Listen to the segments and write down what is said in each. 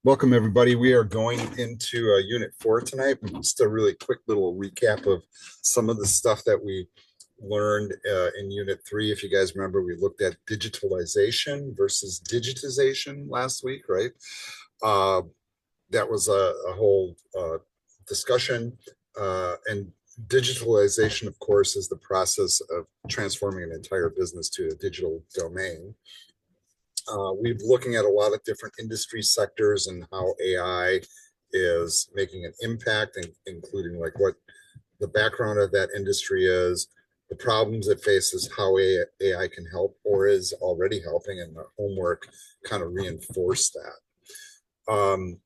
Welcome, everybody. We are going into Unit 4 tonight. Just a really quick little recap of some of the stuff that we learned in Unit 3. If you guys remember, we looked at digitalization versus digitization last week, right? Uh, that was a whole discussion. And digitalization, of course, is the process of transforming an entire business to a digital domain. We're looking at a lot of different industry sectors and how AI is making an impact, including like what the background of that industry is, the problems it faces, how AI can help or is already helping, and the homework kind of reinforce that. All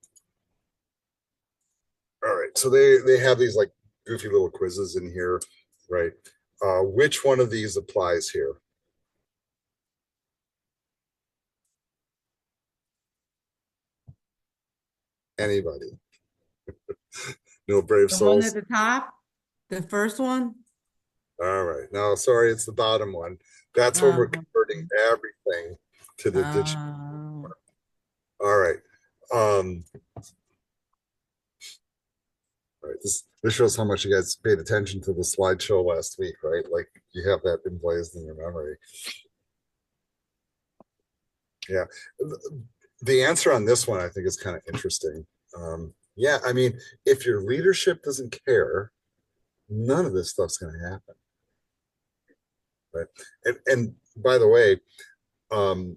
right, so they have these like goofy little quizzes in here, right? Which one of these applies here? Anybody? No brave The one at souls? the top, the first one. All right. No, sorry, it's the bottom one. That's when we're Oh, converting everything to the digital. oh, All right. Um, all right. This shows how much you guys paid attention to the slideshow last week, right? Like you have that emblazoned in your memory. Yeah. The answer on this one, I think, is kind of interesting. Yeah, I mean, if your leadership doesn't care, none of this stuff's going to happen, right? And by the way, um,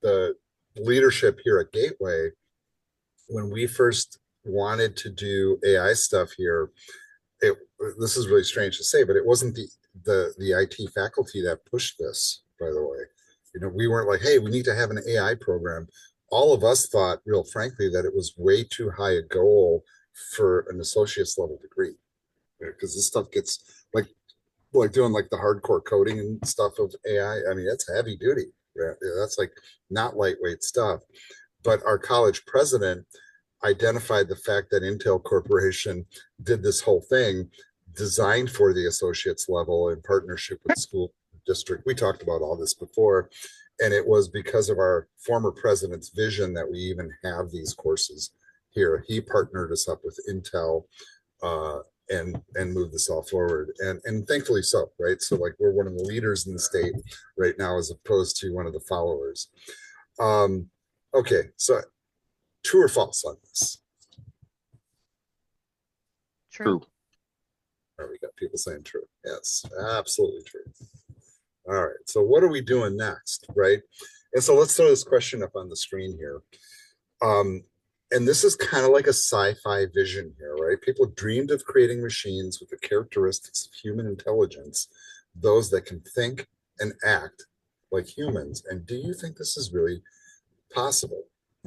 the leadership here at Gateway, when we first wanted to do AI stuff here, it this is really strange to say, but it wasn't the IT faculty that pushed this, by the way. We weren't like, hey, we need to have an AI program. All of us thought, real frankly, that it was way too high a goal for an associate's level degree. Because this stuff gets like doing like the hardcore coding and stuff of AI. I mean, that's heavy duty. Yeah, that's like not lightweight stuff. But our college president identified the fact that Intel Corporation did this whole thing designed for the associates level in partnership with the school district. We talked about all this before. And it was because of our former president's vision that we even have these courses here. He partnered us up with Intel uh, and move this all forward. And thankfully so, right? So like we're one of the leaders in the state right now, as opposed to one of the followers. Um, okay, so true or false on this? true. All right, we got people saying true. Yes, absolutely true. All right, so what are we doing next, right? And so let's throw this question up on the screen here. Um, and this is kind of like a sci-fi vision here, right? People dreamed of creating machines with the characteristics of human intelligence, those that can think and act like humans. And do you think this is really possible?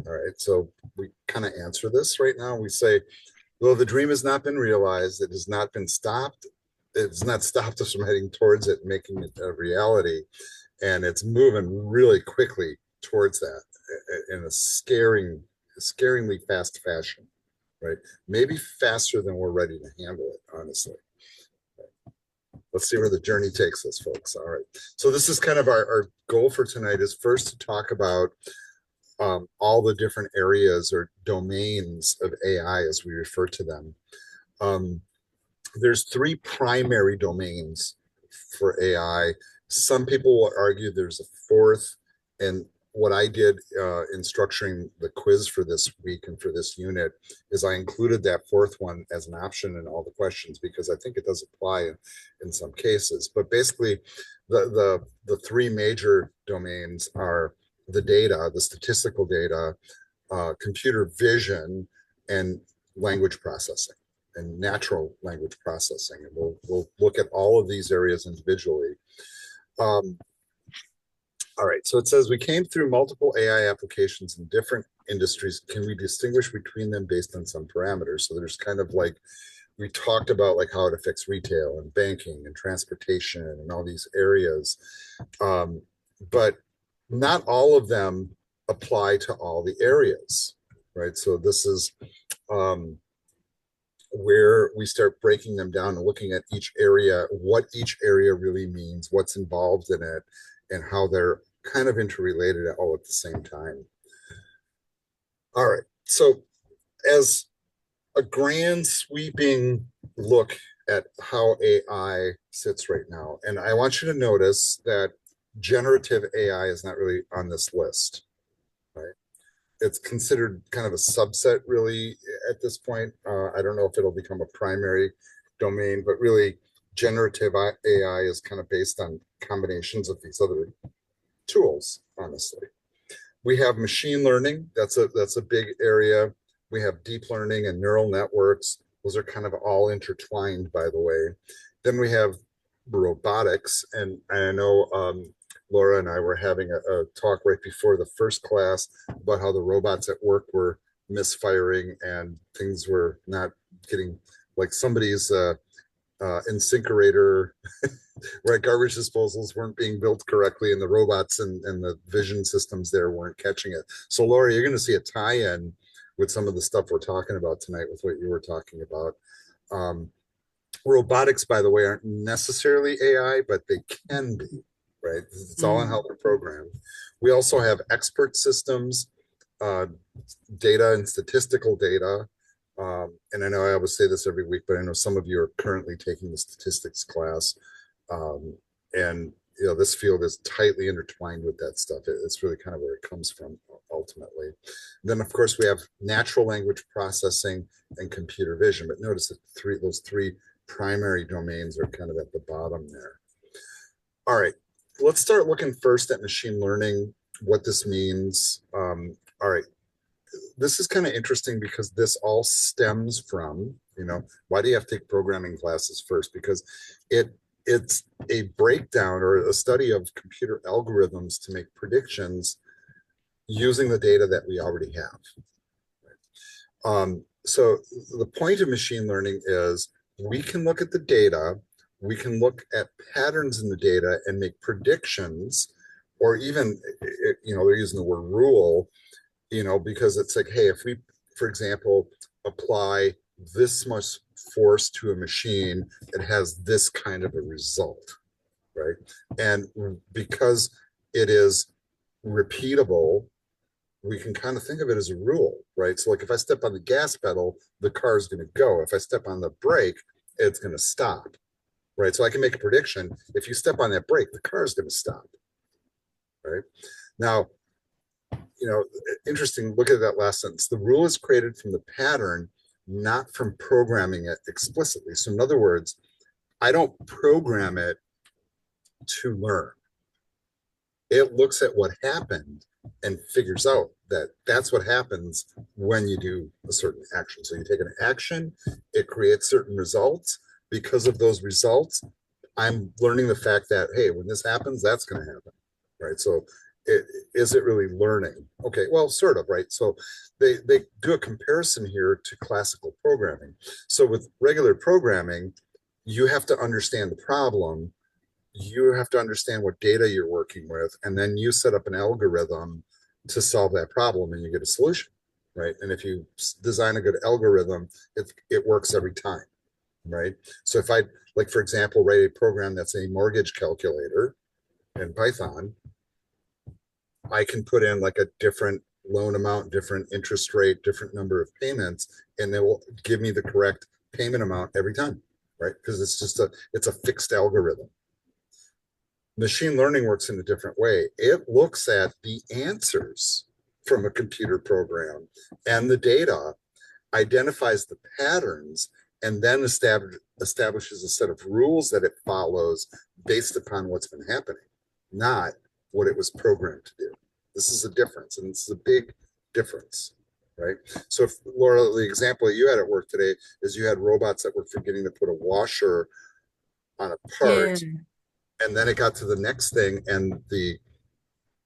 All right, so we kind of answer this right now. We say, well, the dream has not been realized. It has not been stopped. It's not stopped us from heading towards it, making it a reality. And it's moving really quickly towards that in a scaringly fast fashion, right? Maybe faster than we're ready to handle it, honestly. Let's see where the journey takes us, folks. All right. So this is kind of our goal for tonight is first to talk about all the different areas or domains of AI as we refer to them. Um, there's three primary domains for AI. Some people will argue there's a fourth, and what I did in structuring the quiz for this week and for this unit is I included that fourth one as an option in all the questions because I think it does apply in some cases. But basically, the three major domains are the data, the statistical data, computer vision, and language processing and natural language processing. And we'll look at all of these areas individually. Um, all right, so it says we came through multiple AI applications in different industries. Can we distinguish between them based on some parameters? So there's kind of like we talked about like how it affects retail and banking and transportation and all these areas, but not all of them apply to all the areas, right? So this is um, where we start breaking them down and looking at each area, what each area really means, what's involved in it, and how they're kind of interrelated all at the same time. All right. So as a grand sweeping look at how AI sits right now, and I want you to notice that generative AI is not really on this list, right? It's considered kind of a subset really at this point. I don't know if it'll become a primary domain, but really generative AI is kind of based on combinations of these other tools, honestly. We have machine learning. That's a big area. We have deep learning and neural networks. Those are kind of all intertwined, by the way. Then we have robotics, and I know Laura and I were having a talk right before the first class about how the robots at work were misfiring and things were not getting like somebody's incinerator, right? Garbage disposals weren't being built correctly, and the robots and the vision systems there weren't catching it. So, Laura, you're going to see a tie-in with some of the stuff we're talking about tonight with what you were talking about. Um, Robotics, by the way, aren't necessarily AI, but they can be, right? It's all in how they're programmed. We also have expert systems, uh, data and statistical data. And I know I always say this every week, but I know some of you are currently taking the statistics class. Um, and this field is tightly intertwined with that stuff. It's really kind of where it comes from ultimately. Then, of course, we have natural language processing and computer vision. But notice that those three primary domains are kind of at the bottom there. All right, let's start looking first at machine learning, what this means. All right, this is kind of interesting because this all stems from, why do you have to take programming classes first? Because it's a breakdown or a study of computer algorithms to make predictions using the data that we already have. So the point of machine learning is we can look at the data, we can look at patterns in the data and make predictions, or even, they're using the word rule, because it's like, hey, if we, for example, apply this much force to a machine, it has this kind of a result, right? And because it is repeatable, we can kind of think of it as a rule, right? So like if I step on the gas pedal, the car is going to go. If I step on the brake, it's going to stop, right? So I can make a prediction. If you step on that brake, the car is going to stop, right? Now, interesting, look at that last sentence. The rule is created from the pattern, not from programming it explicitly. So in other words, I don't program it to learn. It looks at what happened and figures out that that's what happens when you do a certain action. So you take an action, it creates certain results. Because of those results, I'm learning the fact that, hey, when this happens, that's going to happen, right? So is it really learning? Okay, well, sort of, right? So they do a comparison here to classical programming. So with regular programming, you have to understand the problem, you have to understand what data you're working with, and then you set up an algorithm to solve that problem and you get a solution, right? And if you design a good algorithm, it works every time, right? So if I, like, for example, write a program that's a mortgage calculator in Python, I can put in like a different loan amount, different interest rate, different number of payments, and it will give me the correct payment amount every time, right? Because it's a fixed algorithm. Machine learning works in a different way. It looks at the answers from a computer program and the data, identifies the patterns, and then establishes a set of rules that it follows based upon what's been happening, not what it was programmed to do. This is a difference, and this is a big difference, right? So, if, Laura, the example that you had at work today is you had robots that were forgetting to put a washer on a Yeah, part, and then it got to the next thing, and the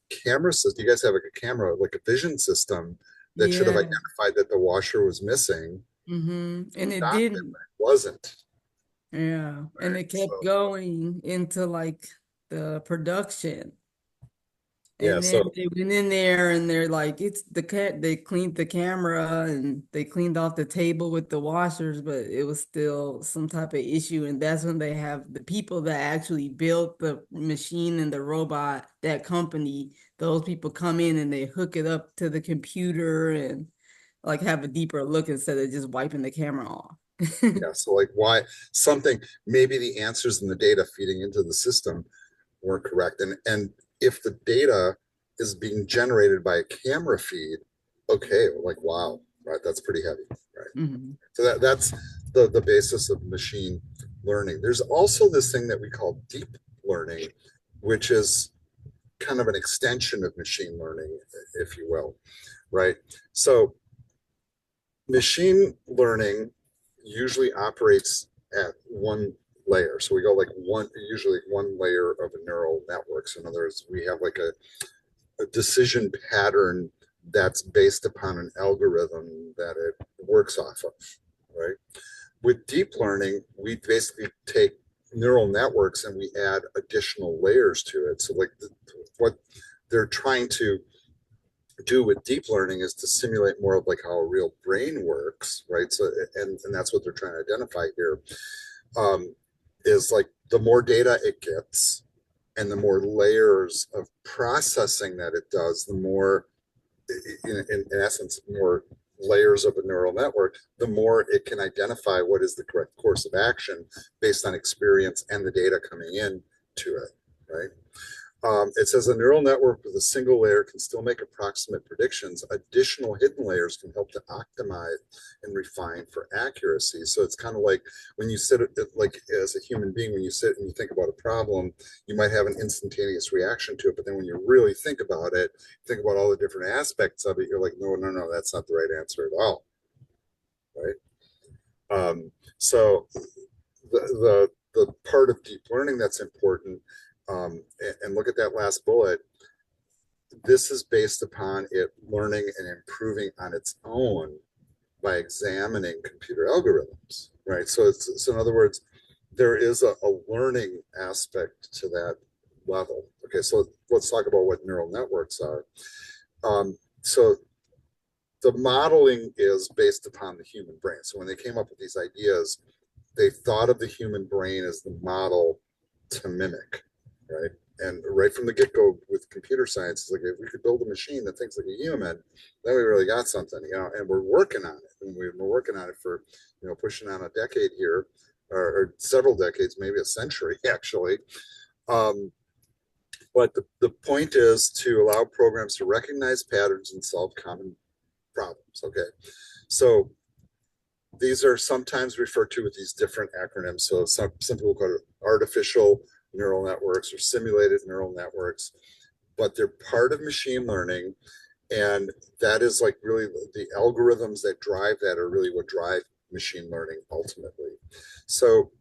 camera system, you guys have like a camera, like a vision system that should have yeah. identified that the washer was missing, And it stopped it, didn't. but it wasn't, Yeah. And right? it kept So, going into like the production. yeah, And then so they went in there and they're like, it's the cat. They cleaned the camera and they cleaned off the table with the washers, but it was still some type of issue. And that's when they have the people that actually built the machine and the robot, that company, those people come in and they hook it up to the computer and like have a deeper look instead of just wiping the camera off. Yeah, so like why something, maybe the answers in the data feeding into the system weren't correct. And if the data is being generated by a camera feed, okay, like wow, right, that's pretty heavy, right? Hmm. So that's the basis of machine learning. There's also this thing that we call deep learning, which is kind of an extension of machine learning, if you will, right? So machine learning usually operates at one layer. So we go like one, usually one layer of a neural network. So in other words, we have like a decision pattern that's based upon an algorithm that it works off of, right? With deep learning, we basically take neural networks and we add additional layers to it. So like what they're trying to do with deep learning is to simulate more of like how a real brain works, right? So and that's what they're trying to identify here, is like the more data it gets and the more layers of processing that it does, the more in essence more layers of a neural network, the more it can identify what is the correct course of action based on experience and the data coming in to it, right? It says a neural network with a single layer can still make approximate predictions. Additional hidden layers can help to optimize and refine for accuracy. So it's kind of like when you sit, like as a human being, when you sit and you think about a problem, you might have an instantaneous reaction to it. But then when you really think about it, think about all the different aspects of it, you're like, no, no, no, that's not the right answer at all, right? So the part of deep learning that's important, and look at that last bullet, this is based upon it learning and improving on its own by examining computer algorithms, right? So in other words, there is a learning aspect to that level. Okay, so let's talk about what neural networks are. So the modeling is based upon the human brain. So when they came up with these ideas, they thought of the human brain as the model to mimic, right? And right from the get-go with computer science, it's like if we could build a machine that thinks like a human, then we really got something, you know. And we're working on it, and we've been working on it for, you know, pushing on a decade here, or several decades, maybe a century actually. Um, but the point is to allow programs to recognize patterns and solve common problems. Okay, so these are sometimes referred to with these different acronyms. So some people call it artificial neural networks or simulated neural networks, but they're part of machine learning. And that is like really the algorithms that drive that are really what drive machine learning ultimately. So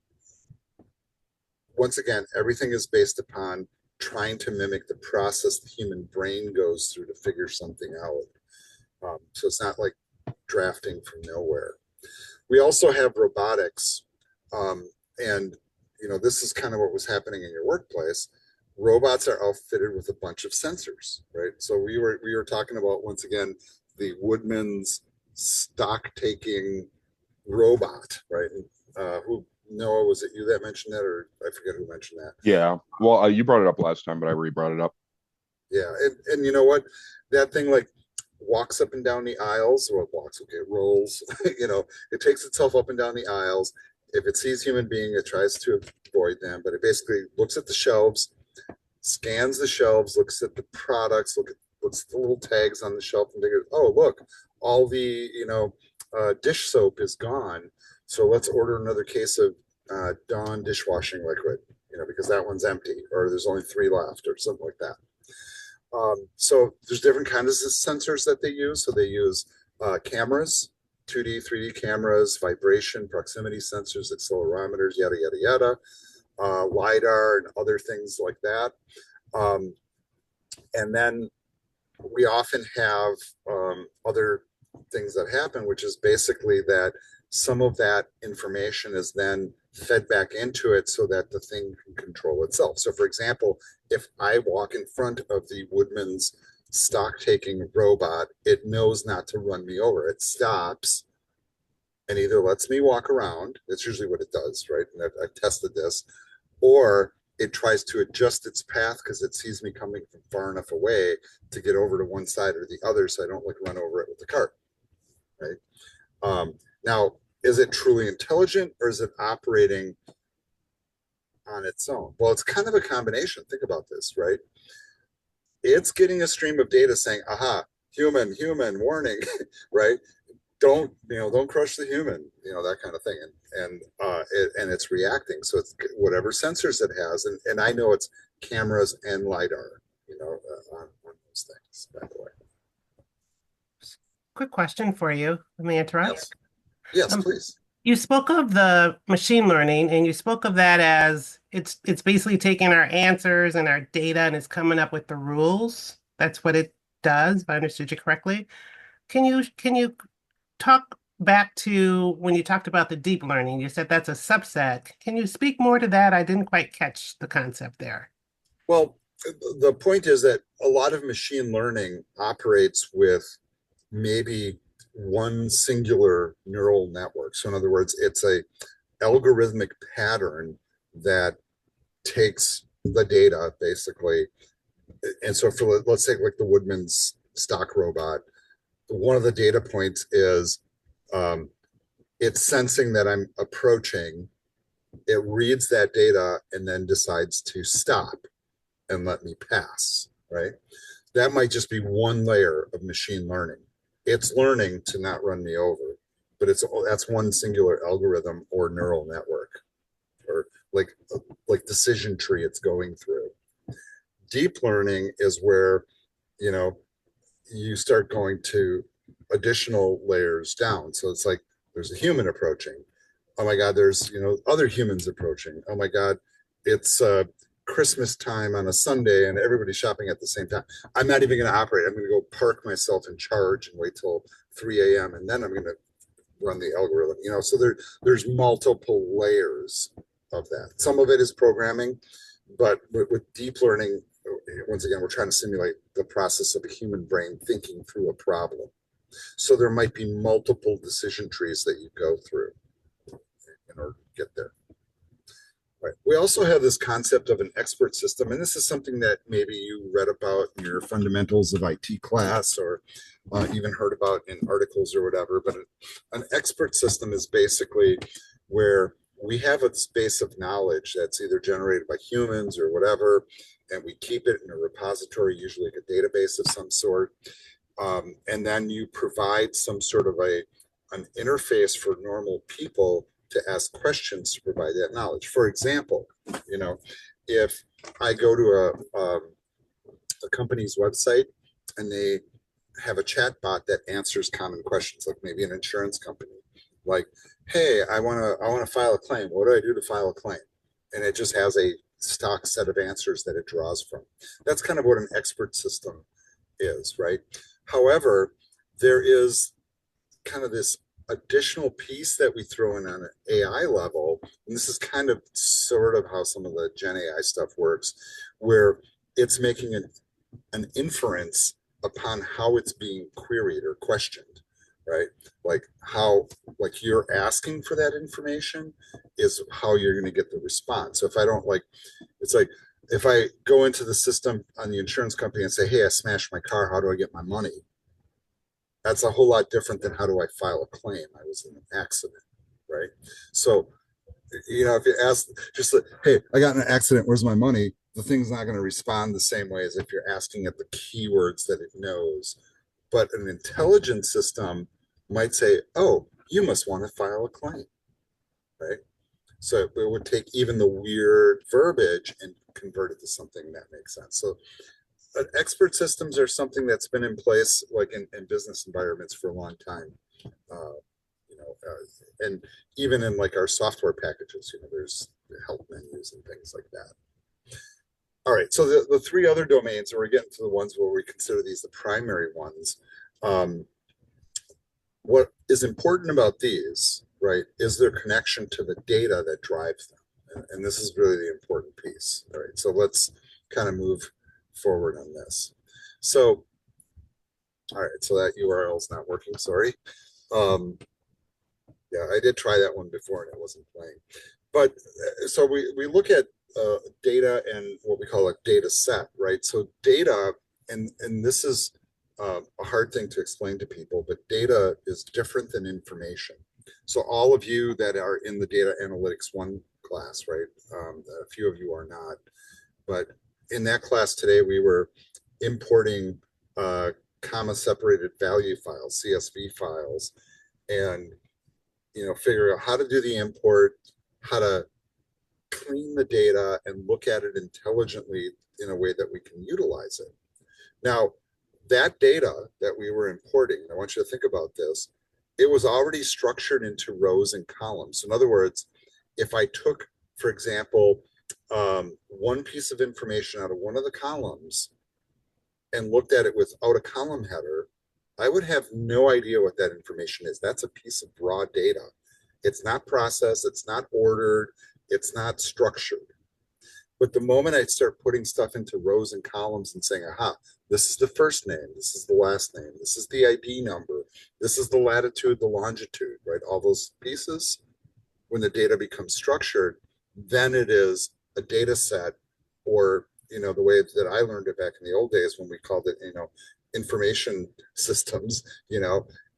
once again, everything is based upon trying to mimic the process the human brain goes through to figure something out. So it's not like drafting from nowhere. We also have robotics, and you know this is kind of what was happening in your workplace. Robots are outfitted with a bunch of sensors, right? So we were talking about once again the Woodman's stock taking robot, right? Who Noah, was it you that mentioned that, or I forget who mentioned that? Yeah. Well, you brought it up last time, but I re-brought it up. Yeah, and you know what? That thing like walks up and down the aisles, or it walks, okay, it rolls, you know, it takes itself up and down the aisles. If it sees human being, it tries to avoid them, but it basically looks at the shelves, scans the shelves, looks at the products, looks at the little tags on the shelf and figures, oh, look, all the, you know, dish soap is gone. So let's order another case of Dawn dishwashing liquid, you know, because that one's empty, or there's only 3 left, or something like that. So there's different kinds of sensors that they use. So they use cameras, 2D, 3D cameras, vibration, proximity sensors, accelerometers, yada, yada, yada, LiDAR and other things like that. Um, and then we often have other things that happen, which is basically that some of that information is then fed back into it so that the thing can control itself. So, for example, if I walk in front of the Woodman's stock taking robot, it knows not to run me over. It stops and either lets me walk around. That's usually what it does, right? And I've tested this, or it tries to adjust its path because it sees me coming from far enough away to get over to one side or the other so I don't like run over it with the cart. right? Now, is it truly intelligent or is it operating on its own? Well, it's kind of a combination. Think about this, right? It's getting a stream of data saying, aha, human, warning, right? Don't crush the human, that kind of thing. And it's reacting. So it's whatever sensors it has. And I know it's cameras and LiDAR, on those things, by the way. Quick question for you. Let me interrupt. Yes, please. You spoke of the machine learning, and you spoke of that as it's basically taking our answers and our data and it's coming up with the rules. That's what it does, if I understood you correctly. Can you talk back to when you talked about the deep learning? You said that's a subset. Can you speak more to that? I didn't quite catch the concept there. Well, the point is that a lot of machine learning operates with maybe one singular neural network. So in other words, it's a algorithmic pattern that takes the data basically. And so for, let's say like the Woodman's stock robot, one of the data points is it's sensing that I'm approaching, it reads that data and then decides to stop and let me pass, right? That might just be one layer of machine learning. It's learning to not run me over, but that's one singular algorithm or neural network, or like decision tree it's going through. Deep learning is where you start going to additional layers down. So it's like there's a human approaching. Oh my God, there's other humans approaching. Oh my God, it's Christmas time on a Sunday and everybody's shopping at the same time. I'm not even going to operate. I'm going to go park myself in charge and wait till 3 a.m. and then I'm going to run the algorithm. So there's multiple layers of that. Some of it is programming, but with deep learning, once again, we're trying to simulate the process of a human brain thinking through a problem. So there might be multiple decision trees that you go through in order to get there. Right. We also have this concept of an expert system, and this is something that maybe you read about in your fundamentals of IT class or even heard about in articles or whatever. But an expert system is basically where we have a space of knowledge that's either generated by humans or whatever, and we keep it in a repository, usually like a database of some sort. And then you provide some sort of an interface for normal people to ask questions to provide that knowledge. For example, if I go to a company's website and they have a chat bot that answers common questions, like maybe an insurance company, like, hey, I want to file a claim. What do I do to file a claim? And it just has a stock set of answers that it draws from. That's kind of what an expert system is, right? However, there is kind of this additional piece that we throw in on an AI level, and this is kind of sort of how some of the Gen AI stuff works, where it's making an inference upon how it's being queried or questioned, right? Like you're asking for that information is how you're going to get the response. So if I don't it's like if I go into the system on the insurance company and say, hey, I smashed my car, how do I get my money? That's a whole lot different than how do I file a claim? I was in an accident, right? So, if you ask just like, hey, I got in an accident, where's my money? The thing's not going to respond the same way as if you're asking it the keywords that it knows. But an intelligent system might say, oh, you must want to file a claim, right? So it would take even the weird verbiage and convert it to something that makes sense. So expert systems are something that's been in place like in business environments for a long time. And even in like our software packages, there's help menus and things like that. All right, so the three other domains, and we're getting to the ones where we consider these the primary ones. What is important about these, right, is their connection to the data that drives them. And this is really the important piece. All right, so let's kind of move forward on this. So, all right, so that URL is not working, sorry. Yeah, I did try that one before and it wasn't playing. But so we look at data and what we call a data set, right? So data, and this is a hard thing to explain to people, but data is different than information. So all of you that are in the data analytics 1 class, right? A few of you are not, but in that class today, we were importing comma separated value files, CSV files, and figure out how to do the import, how to clean the data and look at it intelligently in a way that we can utilize it. Now, that data that we were importing, I want you to think about this, it was already structured into rows and columns. In other words, if I took, for example, one piece of information out of one of the columns and looked at it without a column header, I would have no idea what that information is. That's a piece of raw data. It's not processed, it's not ordered, it's not structured. But the moment I start putting stuff into rows and columns and saying, aha, this is the first name, this is the last name, this is the ID number, this is the latitude, the longitude, right? All those pieces, when the data becomes structured, then it is a data set, or the way that I learned it back in the old days when we called it, information systems,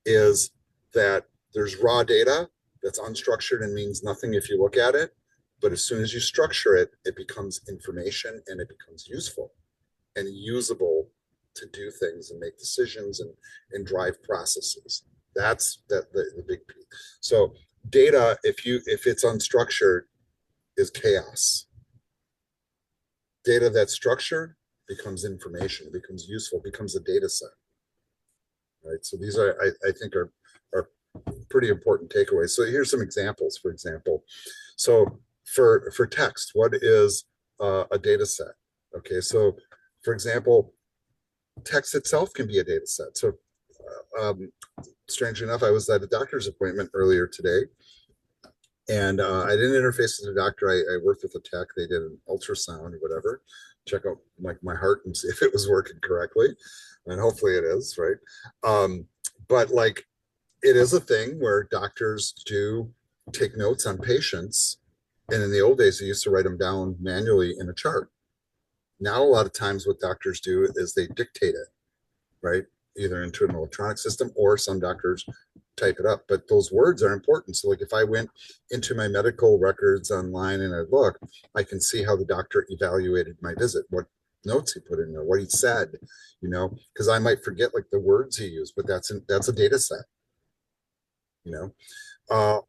is that there's raw data that's unstructured and means nothing if you look at it. But as soon as you structure it, it becomes information and it becomes useful and usable to do things and make decisions and drive processes. That's the big piece. So data, if it's unstructured, is chaos. Data that's structured becomes information, becomes useful, becomes a data set. Right. So these are, I think, are pretty important takeaways. So here's some examples. For example, so for text, what is a data set? Okay, so for example, text itself can be a data set. So strangely enough, I was at a doctor's appointment earlier today, and I didn't interface with the doctor. I worked with a tech. They did an ultrasound or whatever, check out like my heart and see if it was working correctly, and hopefully it is, right? But like, it is a thing where doctors do take notes on patients. And in the old days, they used to write them down manually in a chart. Now, a lot of times what doctors do is they dictate it, right? Either into an electronic system, or some doctors type it up. But those words are important. So like if I went into my medical records online and I look, I can see how the doctor evaluated my visit, what notes he put in there, what he said, because I might forget like the words he used, but that's a data set.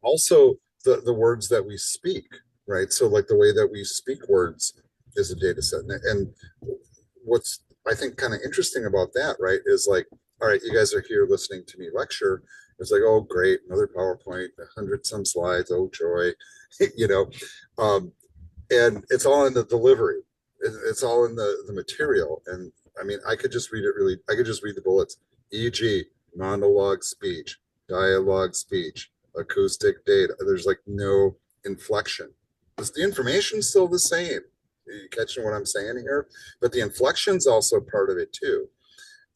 Also the words that we speak, right? So like the way that we speak words is a data set. And what's I think kind of interesting about that, right, is like, all right, you guys are here listening to me lecture. It's like, oh, great, another PowerPoint, 100 some slides, oh joy, and it's all in the delivery. It's all in the material. And I mean, I could just read the bullets, e.g. monologue speech, dialogue speech, acoustic data. There's like no inflection. The information's still the same. Are you catching what I'm saying here? But the inflection's also part of it too.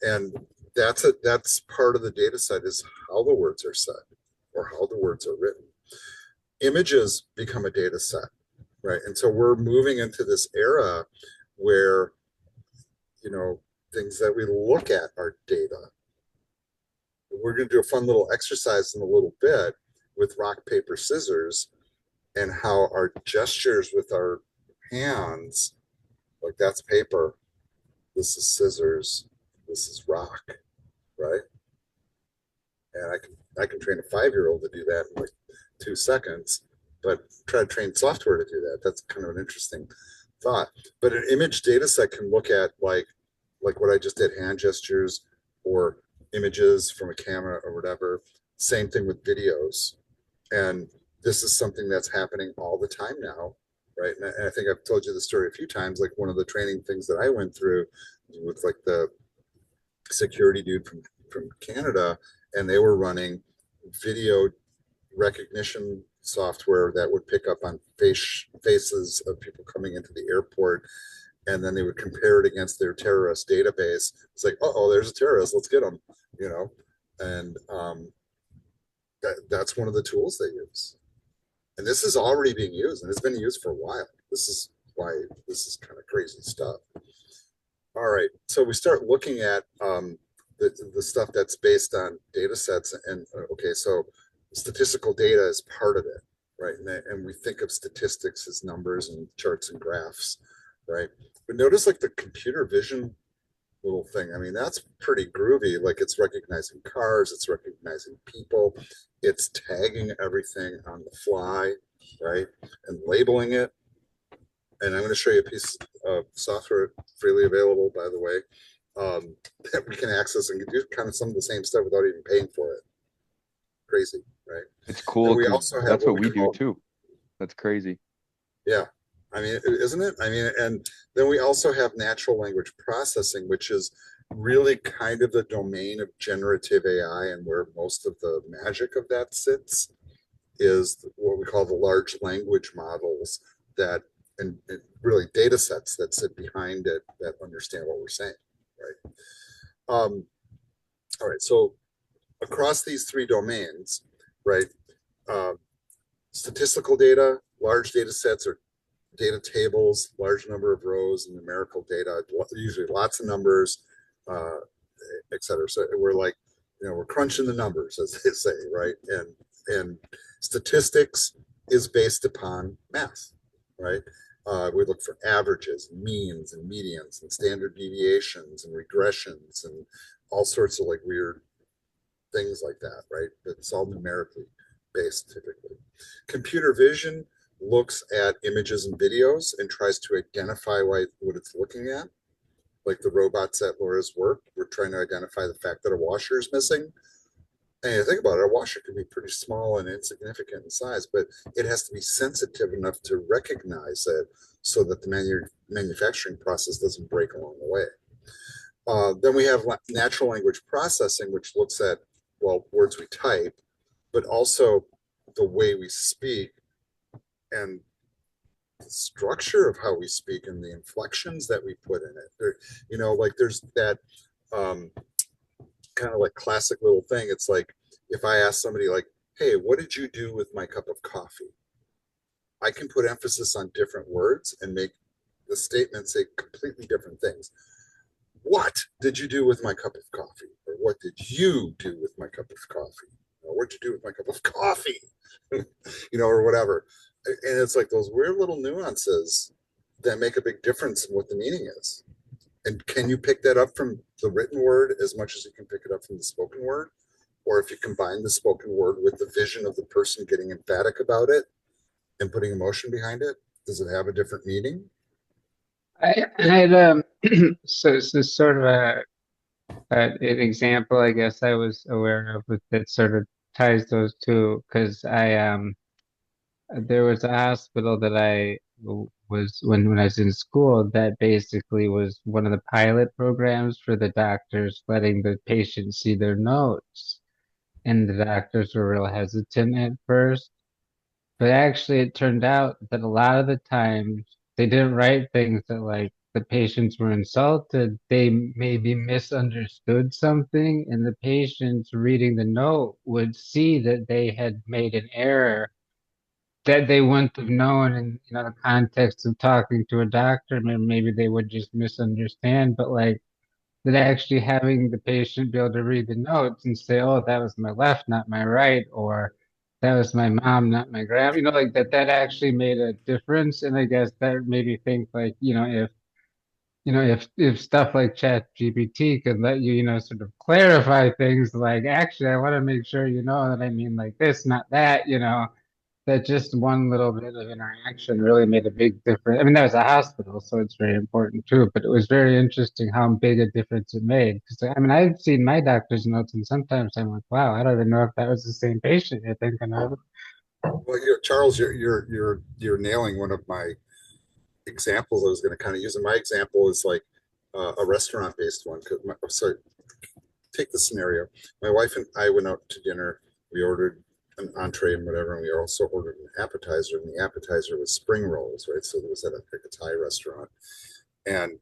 And that's part of the data set, is how the words are said or how the words are written. Images become a data set, right? And so we're moving into this era where, things that we look at are data. We're going to do a fun little exercise in a little bit with rock, paper, scissors, and how our gestures with our hands, like that's paper, this is scissors, this is rock, right? And I can train a 5-year-old to do that in like 2 seconds, but try to train software to do that. That's kind of an interesting thought. But an image data set can look at like what I just did, hand gestures or images from a camera or whatever. Same thing with videos. And this is something that's happening all the time now, right? And I think I've told you the story a few times. Like one of the training things that I went through with like the security dude from Canada, and they were running video recognition software that would pick up on faces of people coming into the airport, and then they would compare it against their terrorist database. It's like, oh, there's a terrorist, let's get them, and that's one of the tools they use. And this is already being used, and it's been used for a while. This is why this is kind of crazy stuff. All right, so we start looking at the stuff that's based on data sets and okay, so statistical data is part of it, right? And we think of statistics as numbers and charts and graphs, right? But notice like the computer vision little thing. I mean, that's pretty groovy. Like it's recognizing cars, it's recognizing people, it's tagging everything on the fly, right? And labeling it. And I'm going to show you a piece of software freely available, by the way, that we can access and do kind of some of the same stuff without even paying for it. Crazy, right? It's And cool we because also have that's what we do call, too. That's crazy. yeah. I mean, isn't it? I mean, and then we also have natural language processing, which is really kind of the domain of generative AI, and where most of the magic of that sits is what we call the large language models that, and really data sets that sit behind it that understand what we're saying, right? All right, so across these three domains, right? Uh, Statistical data, large data sets, or data tables, large number of rows, and numerical data, usually lots of numbers, uh, et cetera. So we're like, we're crunching the numbers, as they say, right? And statistics is based upon math, right? We look for averages, means, and medians, and standard deviations, and regressions, and all sorts of like weird things like that, right? It's all numerically based typically. Computer vision looks at images and videos and tries to identify what it's looking at. Like the robots at Laura's work, we're trying to identify the fact that a washer is missing. And you think about it, a washer can be pretty small and insignificant in size, but it has to be sensitive enough to recognize it so that the manufacturing process doesn't break along the way. Then we have natural language processing, which looks at, well, words we type, but also the way we speak and the structure of how we speak and the inflections that we put in it. Like there's that kind of like classic little thing. It's like if I ask somebody like, hey, what did you do with my cup of coffee? I can put emphasis on different words and make the statement say completely different things. What did you do with my cup of coffee? Or what did you do with my cup of coffee? Or what'd you do with my cup of coffee? Or whatever. And it's like those weird little nuances that make a big difference in what the meaning is. And can you pick that up from the written word as much as you can pick it up from the spoken word? Or if you combine the spoken word with the vision of the person getting emphatic about it and putting emotion behind it, does it have a different meaning? I had so sort of an example, I guess I was aware of that sort of ties those two, because there was a hospital that I was when I was in school that basically was one of the pilot programs for the doctors letting the patients see their notes, and the doctors were real hesitant at first. But actually, it turned out that a lot of the times they didn't write things that like the patients were insulted. They maybe misunderstood something, and the patients reading the note would see that they had made an error that they wouldn't have known in the context of talking to a doctor. Maybe they would just misunderstand, but like that actually having the patient be able to read the notes and say, oh, that was my left, not my right, or that was my mom, not my grandma, like that actually made a difference. And I guess that made me think like, if stuff like ChatGPT could let you, sort of clarify things like, actually, I want to make sure you know that I mean like this, not that, that just one little bit of interaction really made a big difference. I mean, that was a hospital, so it's very important too, but it was very interesting how big a difference it made. Because I mean, I've seen my doctor's notes, and sometimes I'm like, wow, I don't even know if that was the same patient you're thinking of. Well, Charles, you're nailing one of my examples I was going to kind of use. And my example is like a restaurant-based one. Sorry, take the scenario. My wife and I went out to dinner. We ordered an entree and whatever, and we also ordered an appetizer, and the appetizer was spring rolls, right? So it was at like a Thai restaurant, and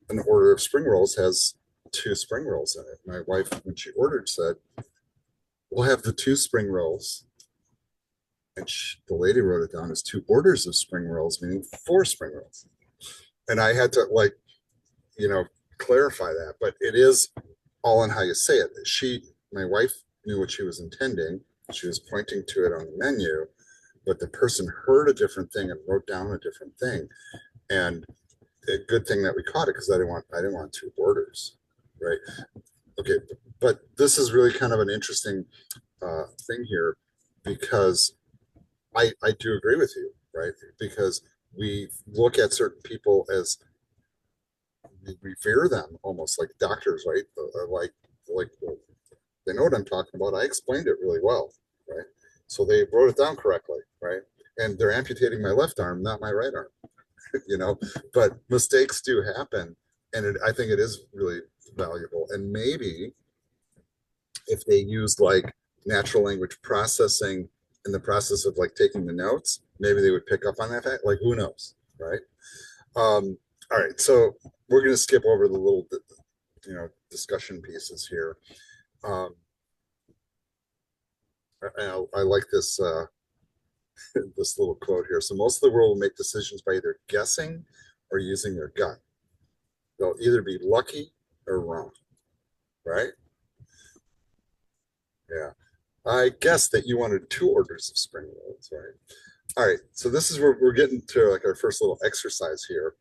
an order of spring rolls has 2 spring rolls in it. My wife, when she ordered, said, "We'll have the 2 spring rolls." And the lady wrote it down as 2 orders of spring rolls, meaning 4 spring rolls. And I had to clarify that, but it is all in how you say it. My wife knew what she was intending. She was pointing to it on the menu, but the person heard a different thing and wrote down a different thing. And a good thing that we caught it, because I didn't want two orders, right? Okay, but this is really kind of an interesting thing here, because I do agree with you, right? Because we look at certain people as we revere them almost like doctors, right? Like well, they know what I'm talking about. I explained it really well, right? So they wrote it down correctly, right? And they're amputating my left arm, not my right arm, you know. But mistakes do happen, and I think it is really valuable. And maybe if they used like natural language processing in the process of like taking the notes, maybe they would pick up on that fact. Like, who knows, right? All right, so we're going to skip over the little, discussion pieces here. I like this this little quote here. So most of the world will make decisions by either guessing or using their gut. They'll either be lucky or wrong, right? Yeah. I guess that you wanted 2 orders of spring rolls, right? All right, so this is where we're getting to like our first little exercise here.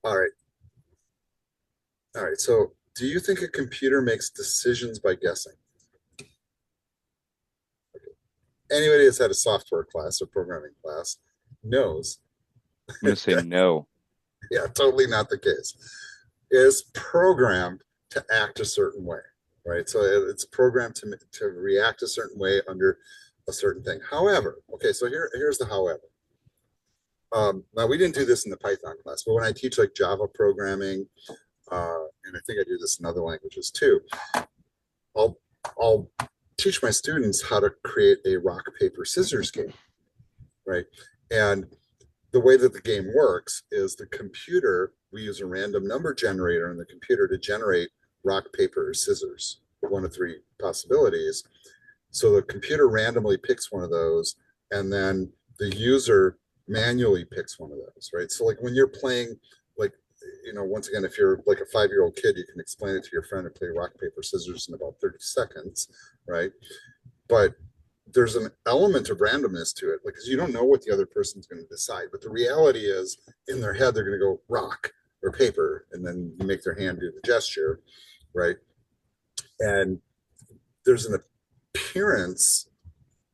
All right. All right, so do you think a computer makes decisions by guessing? Anybody that's had a software class or programming class knows. I'm gonna say no. Yeah, totally not the case. It is programmed to act a certain way, right? So it's programmed to react a certain way under a certain thing. However, okay, so here's the however. Now we didn't do this in the Python class, but when I teach like Java programming, and I think I do this in other languages too, I'll teach my students how to create a rock, paper, scissors game, right? And the way that the game works is we use a random number generator in the computer to generate rock, paper, or scissors, 1 of 3 possibilities. So the computer randomly picks one of those, and then the user manually picks one of those, right? So like when you're playing, like, once again, if you're like a 5-year-old kid, you can explain it to your friend and play rock, paper, scissors in about 30 seconds, right? But there's an element of randomness to it, because you don't know what the other person's going to decide. But the reality is, in their head, they're going to go rock or paper, and then you make their hand do the gesture, right? And there's an appearance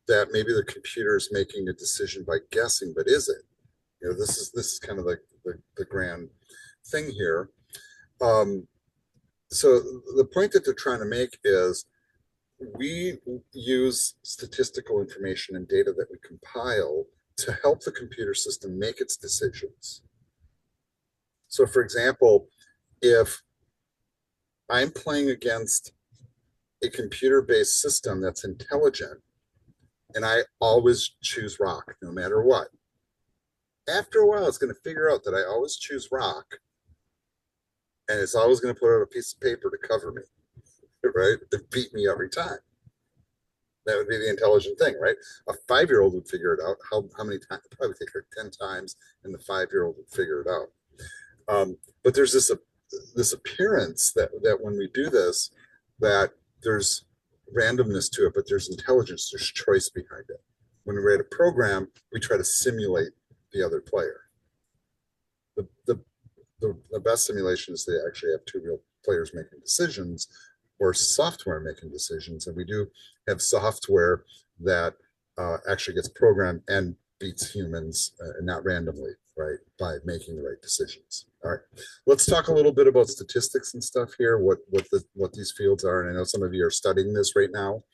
that maybe the computer is making a decision by guessing, but is it? This is kind of like the grand thing here. So the point that they're trying to make is, we use statistical information and data that we compile to help the computer system make its decisions. So for example, if I'm playing against a computer-based system that's intelligent, and I always choose rock no matter what, after a while it's going to figure out that I always choose rock, and it's always going to put out a piece of paper to cover me, right? To beat me every time. That would be the intelligent thing, right? A 5-year-old would figure it out. How many times? Probably take her 10 times, and the 5-year-old would figure it out. But there's this appearance that when we do this, that there's randomness to it, but there's intelligence, there's choice behind it. When we write a program, we try to simulate the other player. The best simulation is they actually have 2 real players making decisions, or software making decisions. And we do have software that actually gets programmed and beats humans, not randomly, right, by making the right decisions. All right, let's talk a little bit about statistics and stuff here, what these fields are. And I know some of you are studying this right now.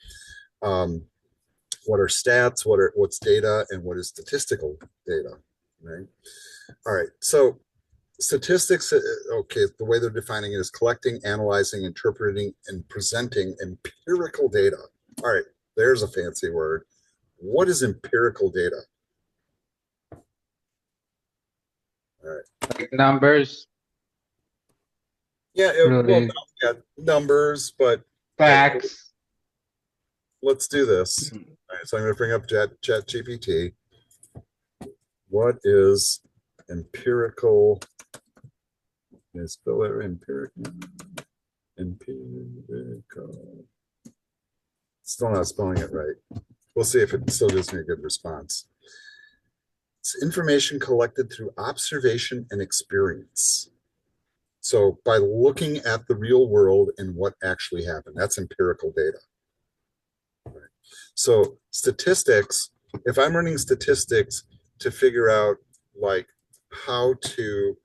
What are stats, what's data, and what is statistical data, right? All right, so statistics, okay, the way they're defining it is collecting, analyzing, interpreting, and presenting empirical data. All right, there's a fancy word. What is empirical data? All right. Like numbers, Yeah, really, numbers, but facts. let's do this. All right, so I'm going to bring up ChatGPT. What is empirical? Can I spell it empirical? Empirical. Still not spelling it right. We'll see if it still gives me a good response. It's information collected through observation and experience. So by looking at the real world and what actually happened, that's empirical data. Right. So statistics, if I'm running statistics to figure out like how to,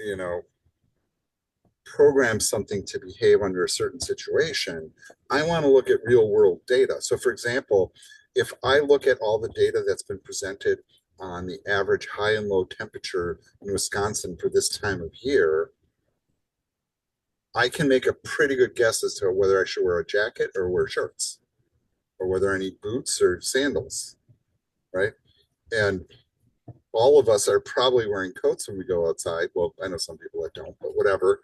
you know, program something to behave under a certain situation, I want to look at real world data. So for example, if I look at all the data that's been presented on the average high and low temperature in Wisconsin for this time of year, I can make a pretty good guess as to whether I should wear a jacket or wear shirts, or whether I need boots or sandals, right? And all of us are probably wearing coats when we go outside. Well, I know some people that don't, but whatever.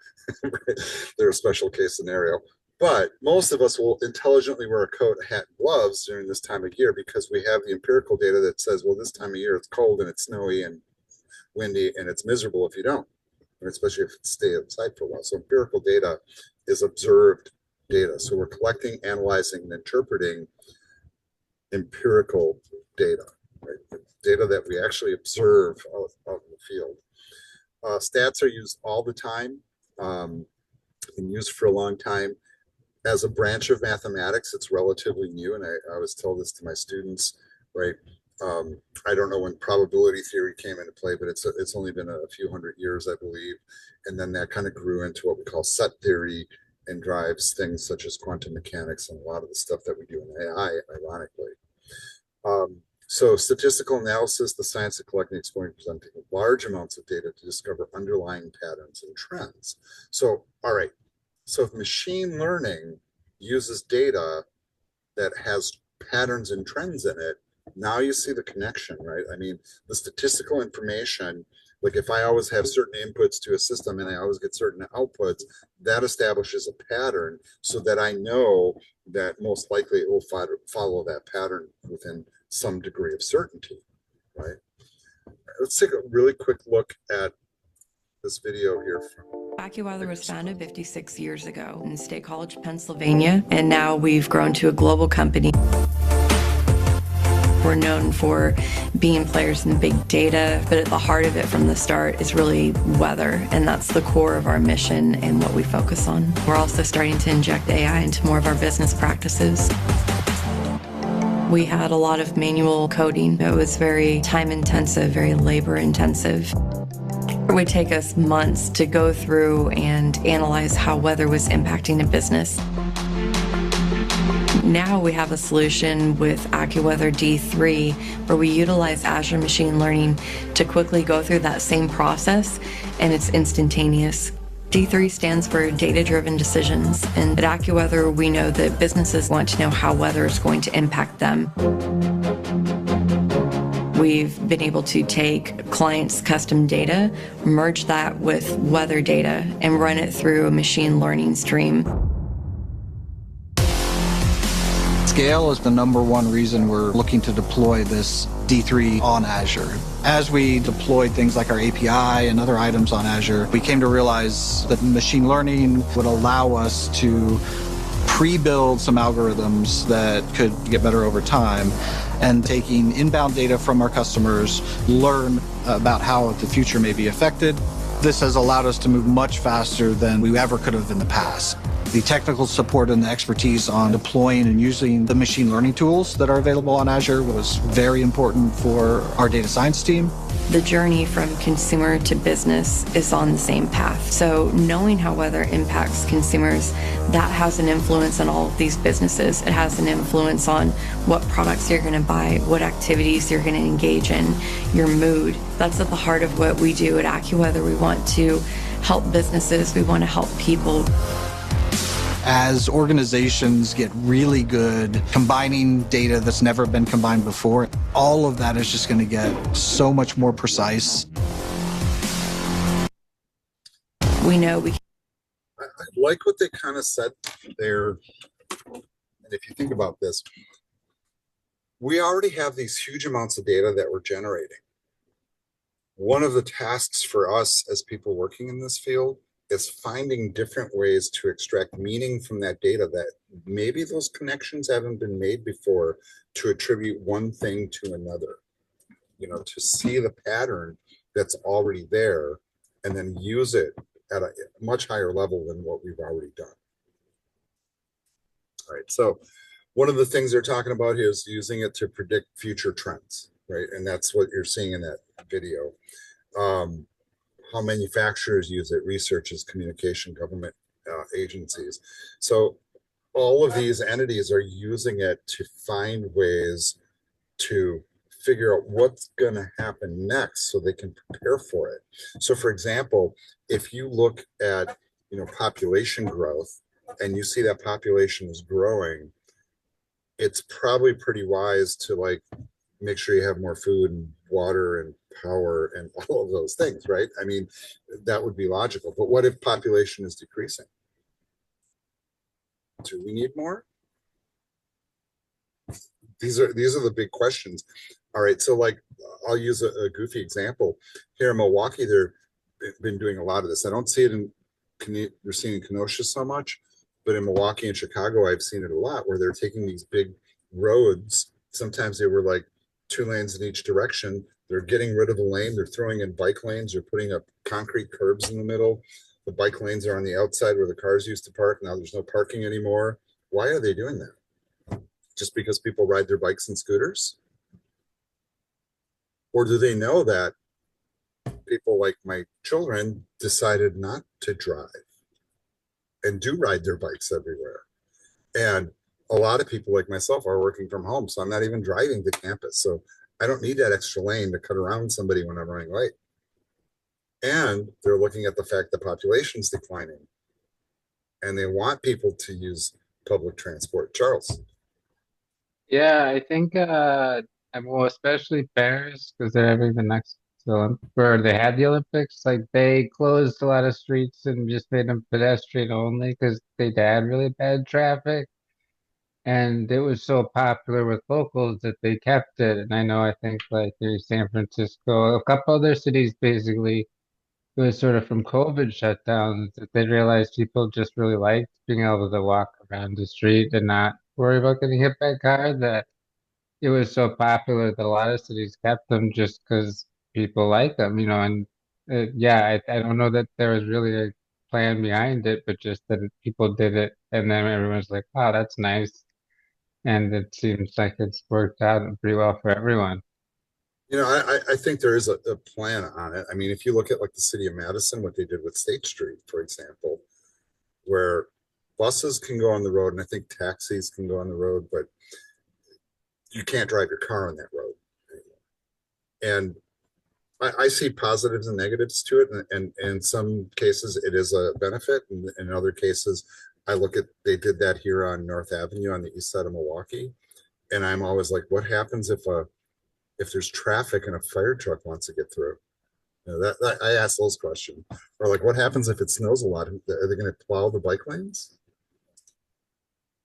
They're a special case scenario. But most of us will intelligently wear a coat, a hat, and gloves during this time of year because we have the empirical data that says, well, this time of year it's cold and it's snowy and windy and it's miserable if you don't, and especially if it's stay outside for a while. So empirical data is observed data. So we're collecting, analyzing, and interpreting empirical data, right? Data that we actually observe out in the field. Stats are used all the time, and used for a long time. As a branch of mathematics, it's relatively new, and I always tell this to my students, right? I don't know when probability theory came into play, but it's only been a few hundred years, I believe. And then that kind of grew into what we call set theory and drives things such as quantum mechanics and a lot of the stuff that we do in AI, ironically. So statistical analysis, the science of collecting, exploring, presenting large amounts of data to discover underlying patterns and trends. So, all right. So if machine learning uses data that has patterns and trends in it, now you see the connection, right? I mean, the statistical information, like if I always have certain inputs to a system and I always get certain outputs, that establishes a pattern so that I know that most likely it will follow that pattern within some degree of certainty, right? Let's take a really quick look at this video here. AccuWeather was founded 56 years ago in State College, Pennsylvania, and now we've grown to a global company. We're known for being players in big data, but at the heart of it from the start is really weather, and that's the core of our mission and what we focus on. We're also starting to inject AI into more of our business practices. We had a lot of manual coding. It was very time intensive, very labor intensive. It would take us months to go through and analyze how weather was impacting a business. Now we have a solution with AccuWeather D3 where we utilize Azure machine learning to quickly go through that same process, and it's instantaneous. D3 stands for data-driven decisions, and at AccuWeather we know that businesses want to know how weather is going to impact them. We've been able to take clients' custom data, merge that with weather data, and run it through a machine learning stream. Scale is the #1 reason we're looking to deploy this D3 on Azure. As we deployed things like our API and other items on Azure, we came to realize that machine learning would allow us to pre-build some algorithms that could get better over time, and taking inbound data from our customers, learn about how the future may be affected. This has allowed us to move much faster than we ever could have in the past. The technical support and the expertise on deploying and using the machine learning tools that are available on Azure was very important for our data science team. The journey from consumer to business is on the same path. So knowing how weather impacts consumers, that has an influence on all of these businesses. It has an influence on what products you're going to buy, what activities you're going to engage in, your mood. That's at the heart of what we do at AccuWeather. We want to help businesses. We want to help people. As organizations get really good combining data that's never been combined before, all of that is just going to get so much more precise. We know we. I like what they kind of said there. And if you think about this, we already have these huge amounts of data that we're generating. One of the tasks for us as people working in this field is finding different ways to extract meaning from that data that maybe those connections haven't been made before, to attribute one thing to another, to see the pattern that's already there and then use it at a much higher level than what we've already done. All right, so one of the things they're talking about here is using it to predict future trends, right? And that's what you're seeing in that video. How manufacturers use it, researchers, communication, government agencies. So all of these entities are using it to find ways to figure out what's going to happen next so they can prepare for it. So for example, if you look at population growth and you see that population is growing, it's probably pretty wise to like make sure you have more food and water and power and all of those things, right? I mean, that would be logical. But what if population is decreasing? Do we need more? These are the big questions. All right, so like I'll use a goofy example. Here in Milwaukee, they've been doing a lot of this. I don't see it you're seeing in Kenosha so much, but in Milwaukee and Chicago, I've seen it a lot where they're taking these big roads. Sometimes they were like 2 lanes in each direction. They're getting rid of the lane. They're throwing in bike lanes. They're putting up concrete curbs in the middle. The bike lanes are on the outside where the cars used to park. Now there's no parking anymore. Why are they doing that? Just because people ride their bikes and scooters? Or do they know that people like my children decided not to drive and do ride their bikes everywhere? And a lot of people like myself are working from home, so I'm not even driving to campus. So I don't need that extra lane to cut around somebody when I'm running late. And they're looking at the fact that population's declining and they want people to use public transport. Charles. Yeah, I think well, especially Paris, because they're having the next where they had the Olympics, like they closed a lot of streets and just made them pedestrian only because they had really bad traffic. And it was so popular with locals that they kept it. And I think like there's San Francisco, a couple other cities basically, it was sort of from COVID shutdowns that they realized people just really liked being able to walk around the street and not worry about getting hit by a car, that it was so popular that a lot of cities kept them just because people like them, and yeah, I don't know that there was really a plan behind it, but just that people did it and then everyone's like, wow, that's nice. And it seems like it's worked out pretty well for everyone. I think there is a plan on it. I mean, if you look at like the city of Madison, what they did with State Street, for example, where buses can go on the road and I think taxis can go on the road, but you can't drive your car on that road anymore. And I see positives and negatives to it. And in some cases, it is a benefit. And in other cases, they did that here on North Avenue on the east side of Milwaukee. And I'm always like, what happens if there's traffic and a fire truck wants to get through? That I ask those questions. Or like, what happens if it snows a lot? Are they going to plow the bike lanes?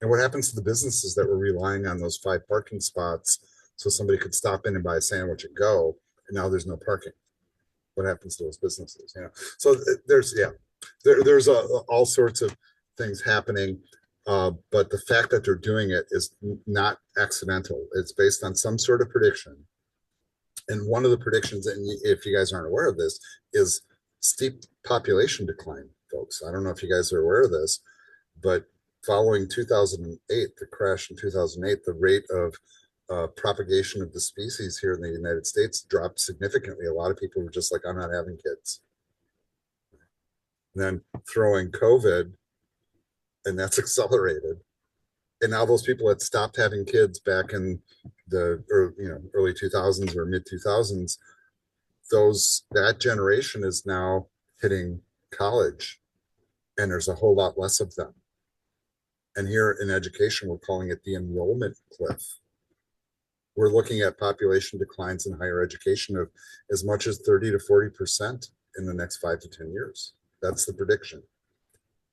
And what happens to the businesses that were relying on those 5 parking spots so somebody could stop in and buy a sandwich and go, and now there's no parking? What happens to those businesses? So there's all sorts of things happening, but the fact that they're doing it is not accidental. It's based on some sort of prediction. And one of the predictions, and if you guys aren't aware of this, is steep population decline, folks. I don't know if you guys are aware of this, but following 2008, the crash in 2008, the rate of propagation of the species here in the United States dropped significantly. A lot of people were just like, I'm not having kids. And then throwing COVID, and that's accelerated. And now those people that stopped having kids back in the early 2000s or mid 2000s, that generation is now hitting college, and there's a whole lot less of them. And here in education, we're calling it the enrollment cliff. We're looking at population declines in higher education of as much as 30 to 40% in the next 5 to 10 years. That's the prediction.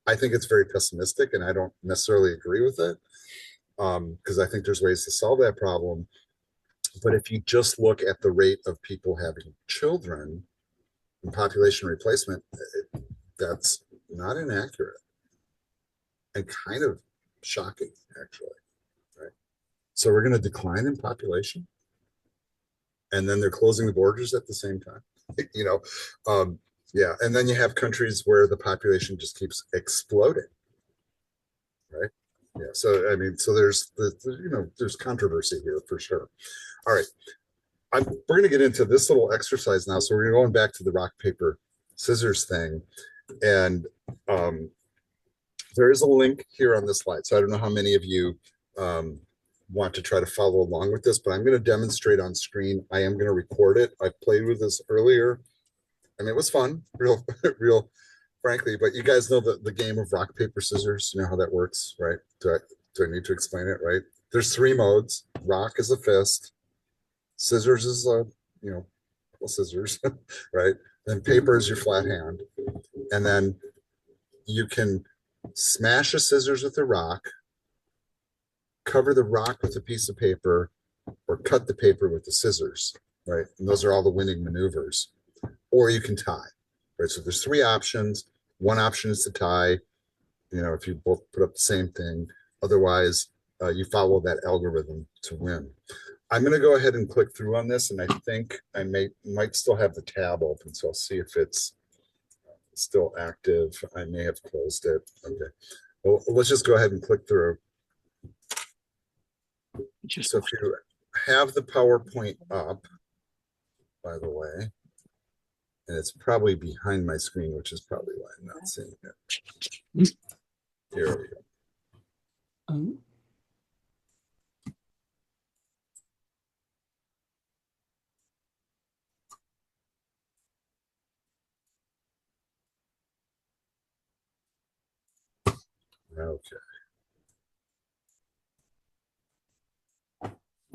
I think it's very pessimistic, and I don't necessarily agree with it, because I think there's ways to solve that problem. But if you just look at the rate of people having children and population replacement, that's not inaccurate and kind of shocking, actually. Right. So we're going to decline in population, and then they're closing the borders at the same time. You know, yeah. And then you have countries where the population just keeps exploding. Right. Yeah. So I mean, so there's there's controversy here for sure. All right. We're going to get into this little exercise now. So we're going back to the rock, paper, scissors thing. And there is a link here on this slide. So I don't know how many of you want to try to follow along with this, but I'm going to demonstrate on screen. I am going to record it. I played with this earlier. I mean, it was fun, real frankly, but you guys know the game of rock, paper, scissors. You know how that works, right? Do I need to explain it, right? There's 3 modes. Rock is a fist. Scissors is scissors, right? Then paper is your flat hand. And then you can smash a scissors with a rock, cover the rock with a piece of paper, or cut the paper with the scissors, right? And those are all the winning maneuvers. Or you can tie, right? So there's 3 options. One option is to tie, if you both put up the same thing. Otherwise, you follow that algorithm to win. I'm going to go ahead and click through on this, and I think I might still have the tab open, so I'll see if it's still active. I may have closed it. Okay. Well, let's just go ahead and click through. So if you have the PowerPoint up, by the way, and it's probably behind my screen, which is probably why I'm not seeing it. Here we go. Okay.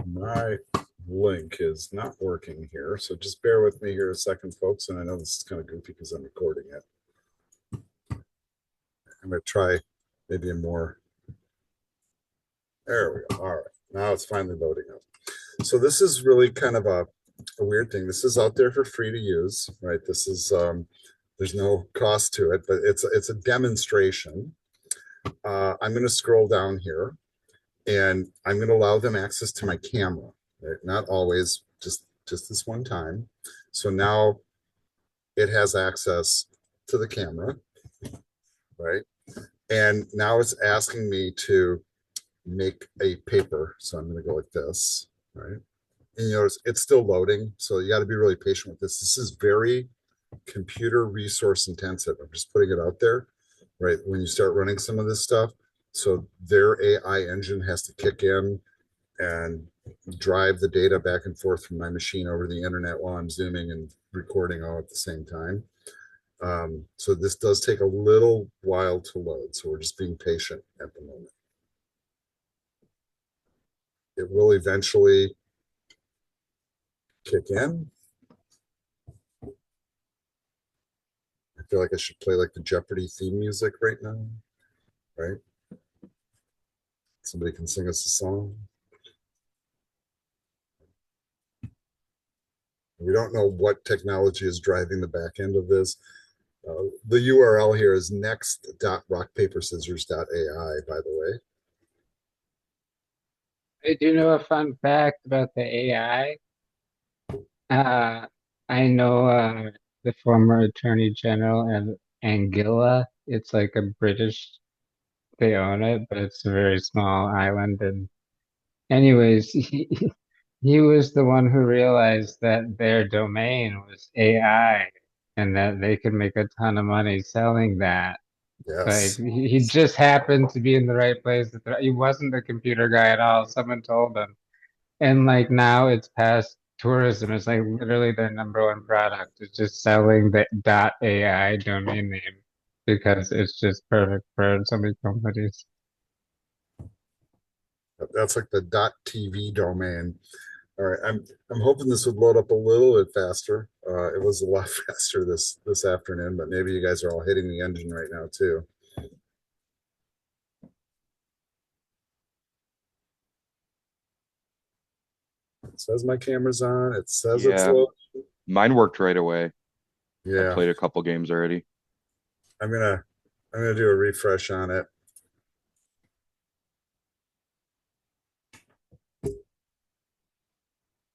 My link is not working here, so just bear with me here a second, folks. And I know this is kind of goofy because I'm recording it. I'm going to try maybe a more. There we go. All right. Now it's finally loading up. So this is really kind of a weird thing. This is out there for free to use, right? This is there's no cost to it, but it's a demonstration. I'm going to scroll down here, and I'm going to allow them access to my camera. Right? Not always, just this one time. So now it has access to the camera, right? And now it's asking me to make a paper. So I'm going to go like this, right? And you notice it's still loading. So you got to be really patient with this. This is very computer resource intensive. I'm just putting it out there, right? When you start running some of this stuff. So their AI engine has to kick in and drive the data back and forth from my machine over the internet while I'm zooming and recording all at the same time. So this does take a little while to load. So we're just being patient at the moment. It will eventually kick in. I feel like I should play like the Jeopardy theme music right now, right? Somebody can sing us a song. We don't know what technology is driving the back end of this. The URL here is next.rockpaperscissors.ai, by the way. I do know a fun fact about the AI. I know the former Attorney General of Anguilla. It's like a British, they own it, but it's a very small island. And anyways, he was the one who realized that their domain was AI and that they could make a ton of money selling that. Like Yes. he just happened to be in the right place. He wasn't a computer guy at all. Someone told him. And like now it's past tourism. It's like literally their number one product. It's just selling the .ai domain name because it's just perfect for so many companies. That's like the .tv domain. All right, I'm hoping this would load up a little bit faster. It was a lot faster this afternoon, but maybe you guys are all hitting the engine right now too. It says my camera's on. It says it's Yeah. low. Mine worked right away. I Yeah, played a couple games already. I'm gonna I'm gonna do a refresh on it.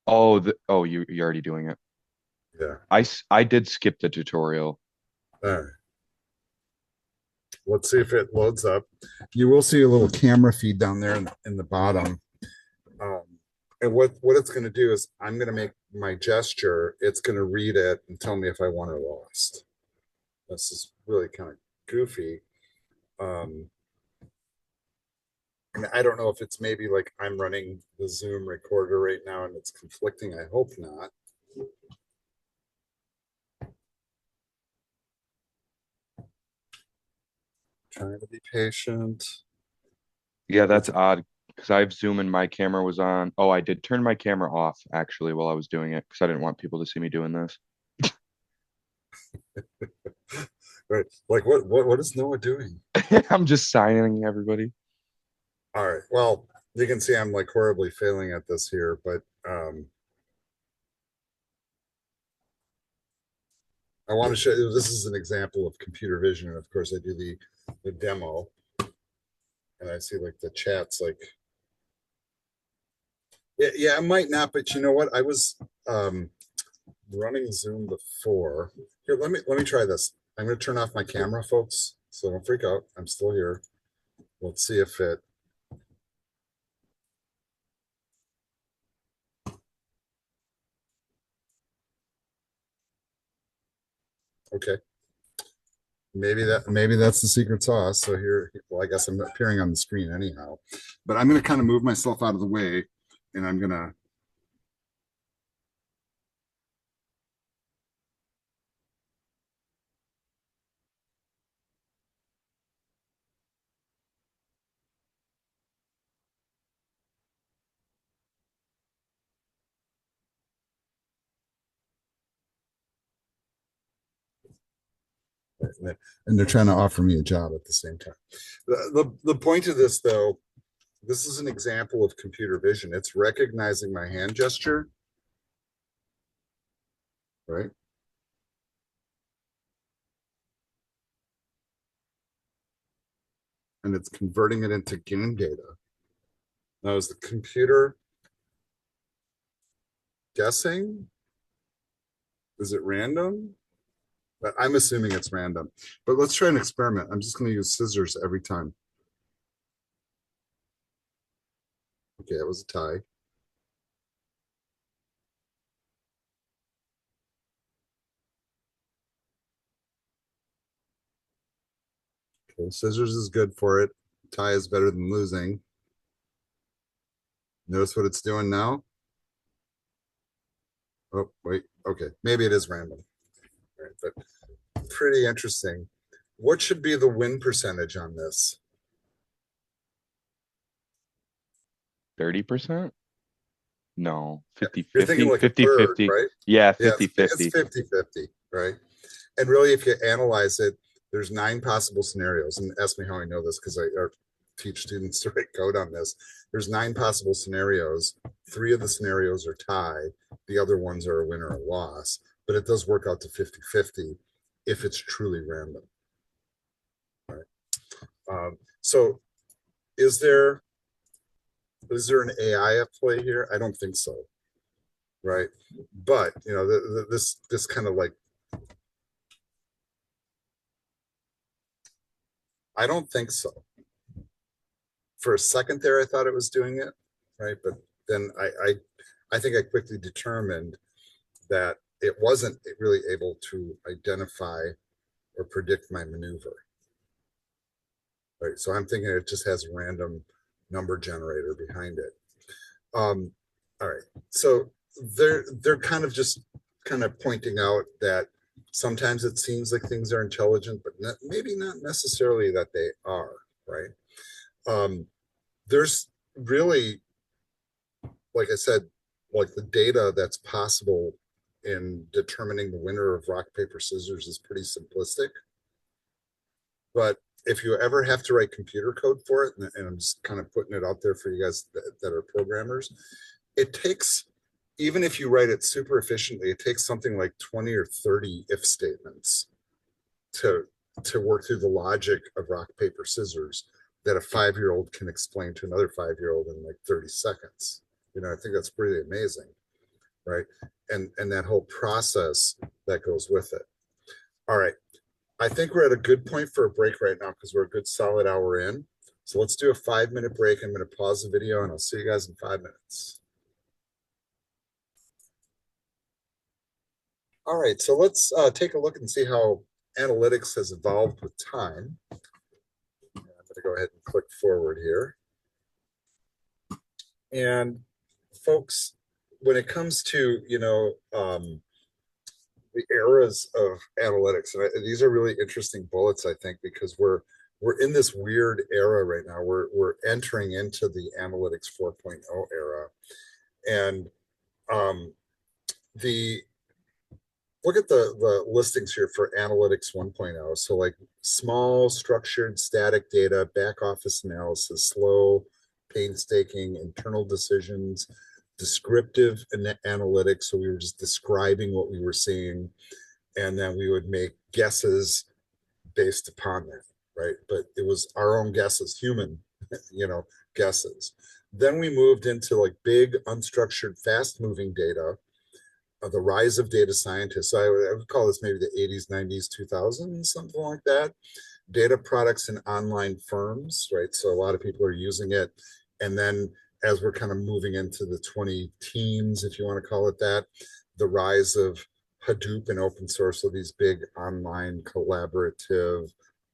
Oh, you're already doing it. Yeah. I did skip the tutorial. All right. Let's see if it loads up. You will see a little camera feed down there in the bottom. And what it's going to do is I'm going to make my gesture. It's going to read it and tell me if I won or lost. This is really kind of goofy. And I don't know if it's maybe like I'm running the Zoom recorder right now and it's conflicting. I hope not. Trying to be patient. Yeah, that's odd because I have Zoom and my camera was on. Oh, I did turn my camera off actually while I was doing it because I didn't want people to see me doing this. Right. Like what is Noah doing? I'm just signing everybody. All right. Well, you can see I'm like horribly failing at this here, but I want to show you this is an example of computer vision. And of course I do the demo and I see like the chats like yeah, I might not, but you know what? I was running Zoom before. Here, let me try this. I'm gonna turn off my camera, folks. So don't freak out. I'm still here. Let's see if it okay. Maybe that's the secret sauce. So here, well, I guess I'm appearing on the screen anyhow. But I'm gonna kind of move myself out of the way and I'm gonna and they're trying to offer me a job at the same time. The point of this though, this is an example of computer vision. It's recognizing my hand gesture, right? And it's converting it into game data. Now, is the computer guessing? Is it random? But I'm assuming it's random. But let's try an experiment. I'm just going to use scissors every time. Okay, it was a tie. Okay, scissors is good for it. Tie is better than losing. Notice what it's doing now? Oh, wait. Okay, maybe it is random. All right, but pretty interesting. What should be the win percentage on this? 30%? No, 50 You're thinking 50, like 50 a third, 50. right? Yeah, Yeah, 50 it's 50. 50-50, right? And really, if you analyze it, there's 9 possible scenarios. And ask me how I know this because I teach students to write code on this. There's 9 possible scenarios. 3 of the scenarios are tie. The other ones are a win or a loss. But it does work out to 50-50 if it's truly random. Right. So is there an AI at play here? I don't think so. Right. But you know, this kind of like I don't think so. For a second there, I thought it was doing it, right? But then I think I quickly determined that it wasn't really able to identify or predict my maneuver. Right. So I'm thinking it just has a random number generator behind it. All right. So they're kind of just kind of pointing out that sometimes it seems like things are intelligent, but maybe not necessarily that they are, right? There's really, like I said, like the data that's possible in determining the winner of rock, paper, scissors is pretty simplistic. But if you ever have to write computer code for it, and I'm just kind of putting it out there for you guys that are programmers, it takes, even if you write it super efficiently, it takes something like 20 or 30 if statements to to work through the logic of rock, paper, scissors that a 5-year-old can explain to another 5-year-old in like 30 seconds. You know, I think that's pretty amazing, right? And that whole process that goes with it. All right. I think we're at a good point for a break right now because we're a good solid hour in. So let's do a 5-minute break. I'm going to pause the video and I'll see you guys in 5 minutes. All right, so let's take a look and see how analytics has evolved with time. I'm going to go ahead and click forward here. And folks, when it comes to, you know, the eras of analytics, and these are really interesting bullets, I think, because we're in this weird era right now. We're entering into the analytics 4.0 era, and look at the listings here for analytics 1.0. So like small, structured, static data, back office analysis, slow, painstaking, internal decisions, descriptive analytics. So we were just describing what we were seeing, and then we would make guesses based upon that, right? But it was our own guesses, human, you know, guesses. Then we moved into like big, unstructured, fast-moving data, the rise of data scientists. So I would call this maybe the 80s, 90s, 2000s, something like that. Data products in online firms, right? So a lot of people are using it. And then as we're kind of moving into the 20 teens, if you want to call it that, the rise of Hadoop and open source, so these big online collaborative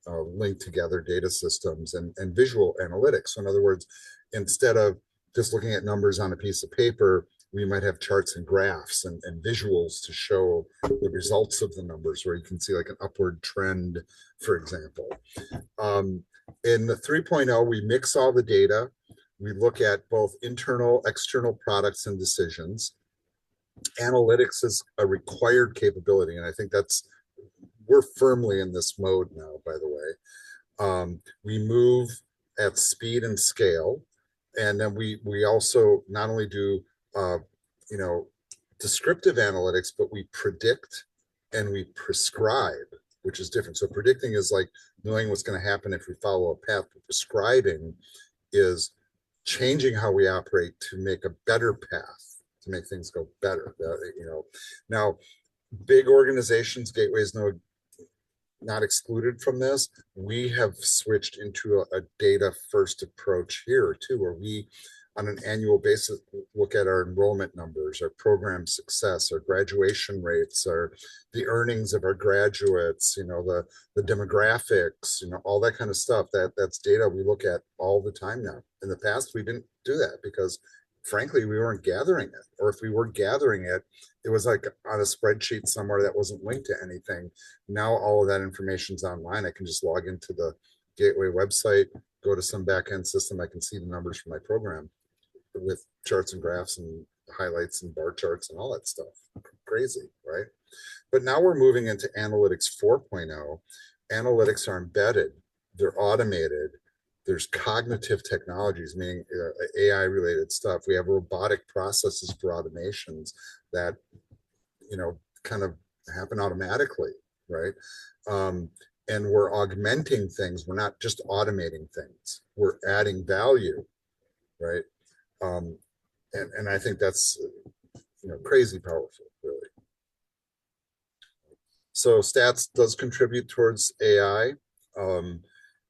linked together data systems and visual analytics. So in other words, instead of just looking at numbers on a piece of paper, we might have charts and graphs and visuals to show the results of the numbers, where you can see like an upward trend, for example. In the 3.0, we mix all the data. We look at both internal, external products and decisions. Analytics is a required capability, and I think we're firmly in this mode now, by the way. We move at speed and scale, and then we also not only do you know, descriptive analytics, but we predict and we prescribe, which is different. So predicting is like knowing what's going to happen if we follow a path, but prescribing is changing how we operate to make a better path, to make things go better. You know, now big organizations, gateways, not excluded from this. We have switched into a data first approach here too, where we on an annual basis look at our enrollment numbers, our program success, our graduation rates, our the earnings of our graduates, you know, the demographics, you know, all that kind of stuff. That's data we look at all the time now. In the past, we didn't do that because frankly, we weren't gathering it. Or if we were gathering it, it was like on a spreadsheet somewhere that wasn't linked to anything. Now all of that information's online. I can just log into the Gateway website, go to some backend system. I can see the numbers for my program with charts and graphs and highlights and bar charts and all that stuff. Crazy, right? But now we're moving into analytics 4.0. Analytics are embedded, they're automated. There's cognitive technologies, meaning AI related stuff. We have robotic processes for automations that, you know, kind of happen automatically, right? And we're augmenting things. We're not just automating things. We're adding value, right? And I think that's, you know, crazy powerful, really. So stats does contribute towards AI.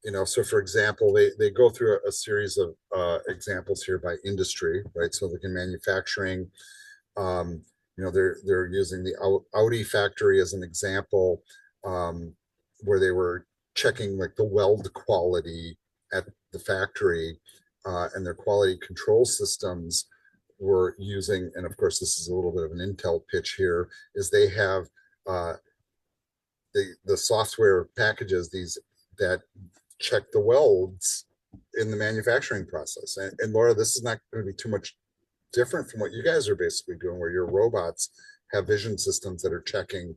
You know, so for example, they go through a series of examples here by industry, right? So like in manufacturing, you know, they're using the Audi factory as an example, where they were checking like the weld quality at the factory, and their quality control systems were using, and of course this is a little bit of an Intel pitch here, is they have the software packages these that check the welds in the manufacturing process. And Laura, this is not going to be too much different from what you guys are basically doing, where your robots have vision systems that are checking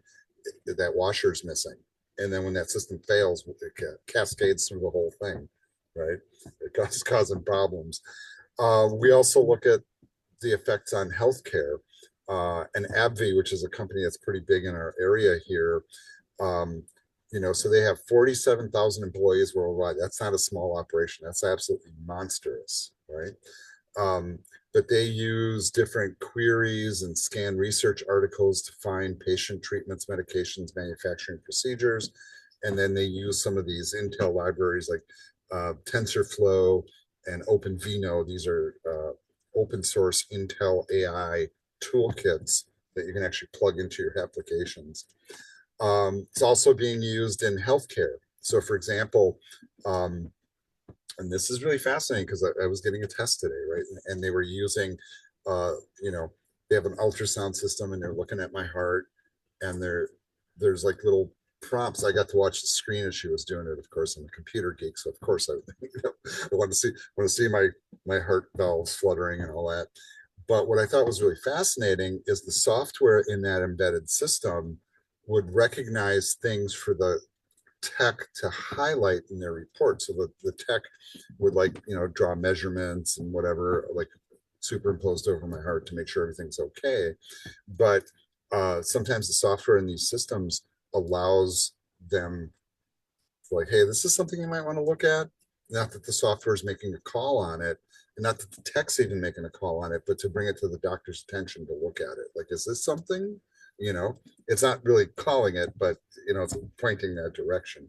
that washer's missing. And then when that system fails, it cascades through the whole thing, right? It's causing problems. We also look at the effects on healthcare. And AbbVie, which is a company that's pretty big in our area here, So they have 47,000 employees worldwide. That's not a small operation. That's absolutely monstrous, right? But they use different queries and scan research articles to find patient treatments, medications, manufacturing procedures. And then they use some of these Intel libraries like TensorFlow and OpenVINO. These are open source Intel AI toolkits that you can actually plug into your applications. It's also being used in healthcare. So for example, and this is really fascinating because I was getting a test today, right? And they were using, they have an ultrasound system and they're looking at my heart, and there's like little prompts. I got to watch the screen as she was doing it. Of course, I'm a computer geek, so of course I want to see my heart valves fluttering and all that. But what I thought was really fascinating is the software in that embedded system would recognize things for the tech to highlight in their report. So the tech would draw measurements and whatever, like superimposed over my heart to make sure everything's okay. But sometimes the software in these systems allows them like, hey, this is something you might want to look at. Not that the software is making a call on it, and not that the tech's even making a call on it, but to bring it to the doctor's attention to look at it. Like, is this something? It's not really calling it, but it's pointing that direction.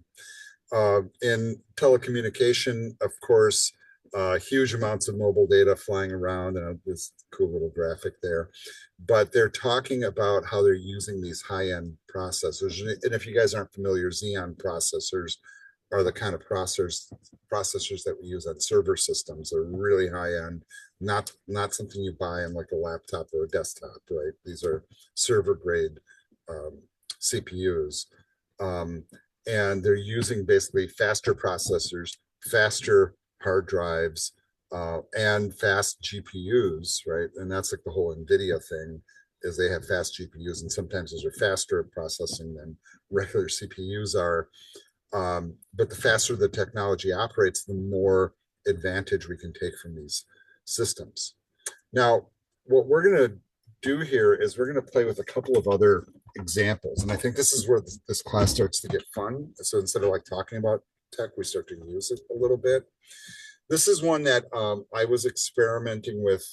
In telecommunication, of course, huge amounts of mobile data flying around, and this cool little graphic there. But they're talking about how they're using these high-end processors. And if you guys aren't familiar, Xeon processors are the kind of processors that we use on server systems. They're really high-end, not something you buy in like a laptop or a desktop, right? These are server-grade CPUs. And they're using basically faster processors, faster hard drives, and fast GPUs, right? And that's like the whole NVIDIA thing, is they have fast GPUs, and sometimes those are faster at processing than regular CPUs are. But the faster the technology operates, the more advantage we can take from these systems. Now, what we're going to do here is we're going to play with a couple of other examples. And I think this is where this class starts to get fun. So instead of like talking about tech, we start to use it a little bit. This is one that I was experimenting with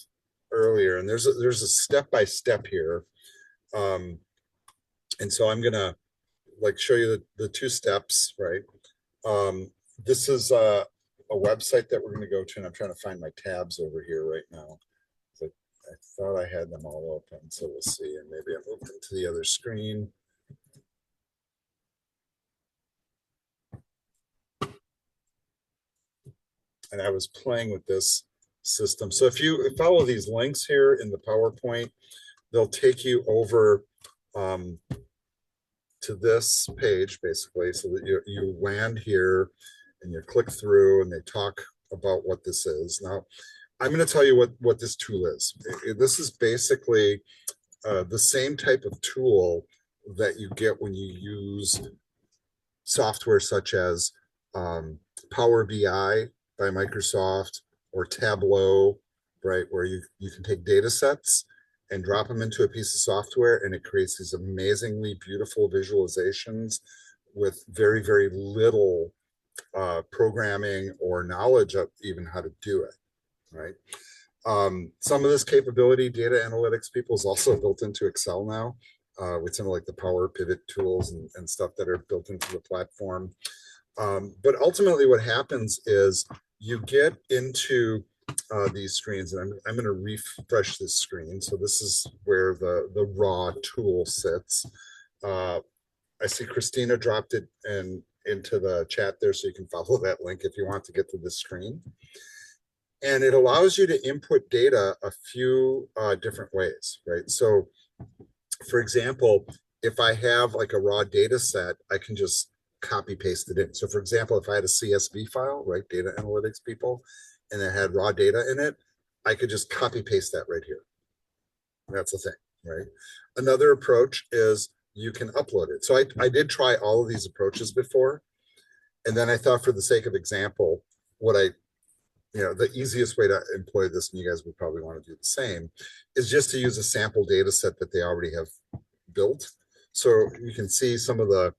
earlier, and there's a step-by-step here. And so I'm going to like show you the two steps, right? This is a website that we're going to go to, and I'm trying to find my tabs over here right now. So I thought I had them all open, so we'll see. And maybe I moved them to the other screen. And I was playing with this system. So if you follow these links here in the PowerPoint, they'll take you over to this page, basically, so that you land here and you click through and they talk about what this is. Now, I'm going to tell you what this tool is. This is basically the same type of tool that you get when you use software such as Power BI by Microsoft or Tableau, right? Where you can take data sets and drop them into a piece of software, and it creates these amazingly beautiful visualizations with very, very little programming or knowledge of even how to do it, right? Some of this capability, data analytics people, is also built into Excel now, with some of like the Power Pivot tools and stuff that are built into the platform. But ultimately what happens is you get into these screens, and I'm going to refresh this screen. So this is where the raw tool sits. I see Christina dropped it into the chat there, so you can follow that link if you want to get to this screen. And it allows you to input data a few different ways, right? So for example, if I have like a raw data set, I can just copy paste it in. So for example, if I had a CSV file, right, data analytics people, and it had raw data in it, I could just copy paste that right here. That's the thing, right? Another approach is you can upload it. So I did try all of these approaches before. And then I thought, for the sake of example, the easiest way to employ this, and you guys would probably want to do the same, is just to use a sample data set that they already have built. So you can see some of the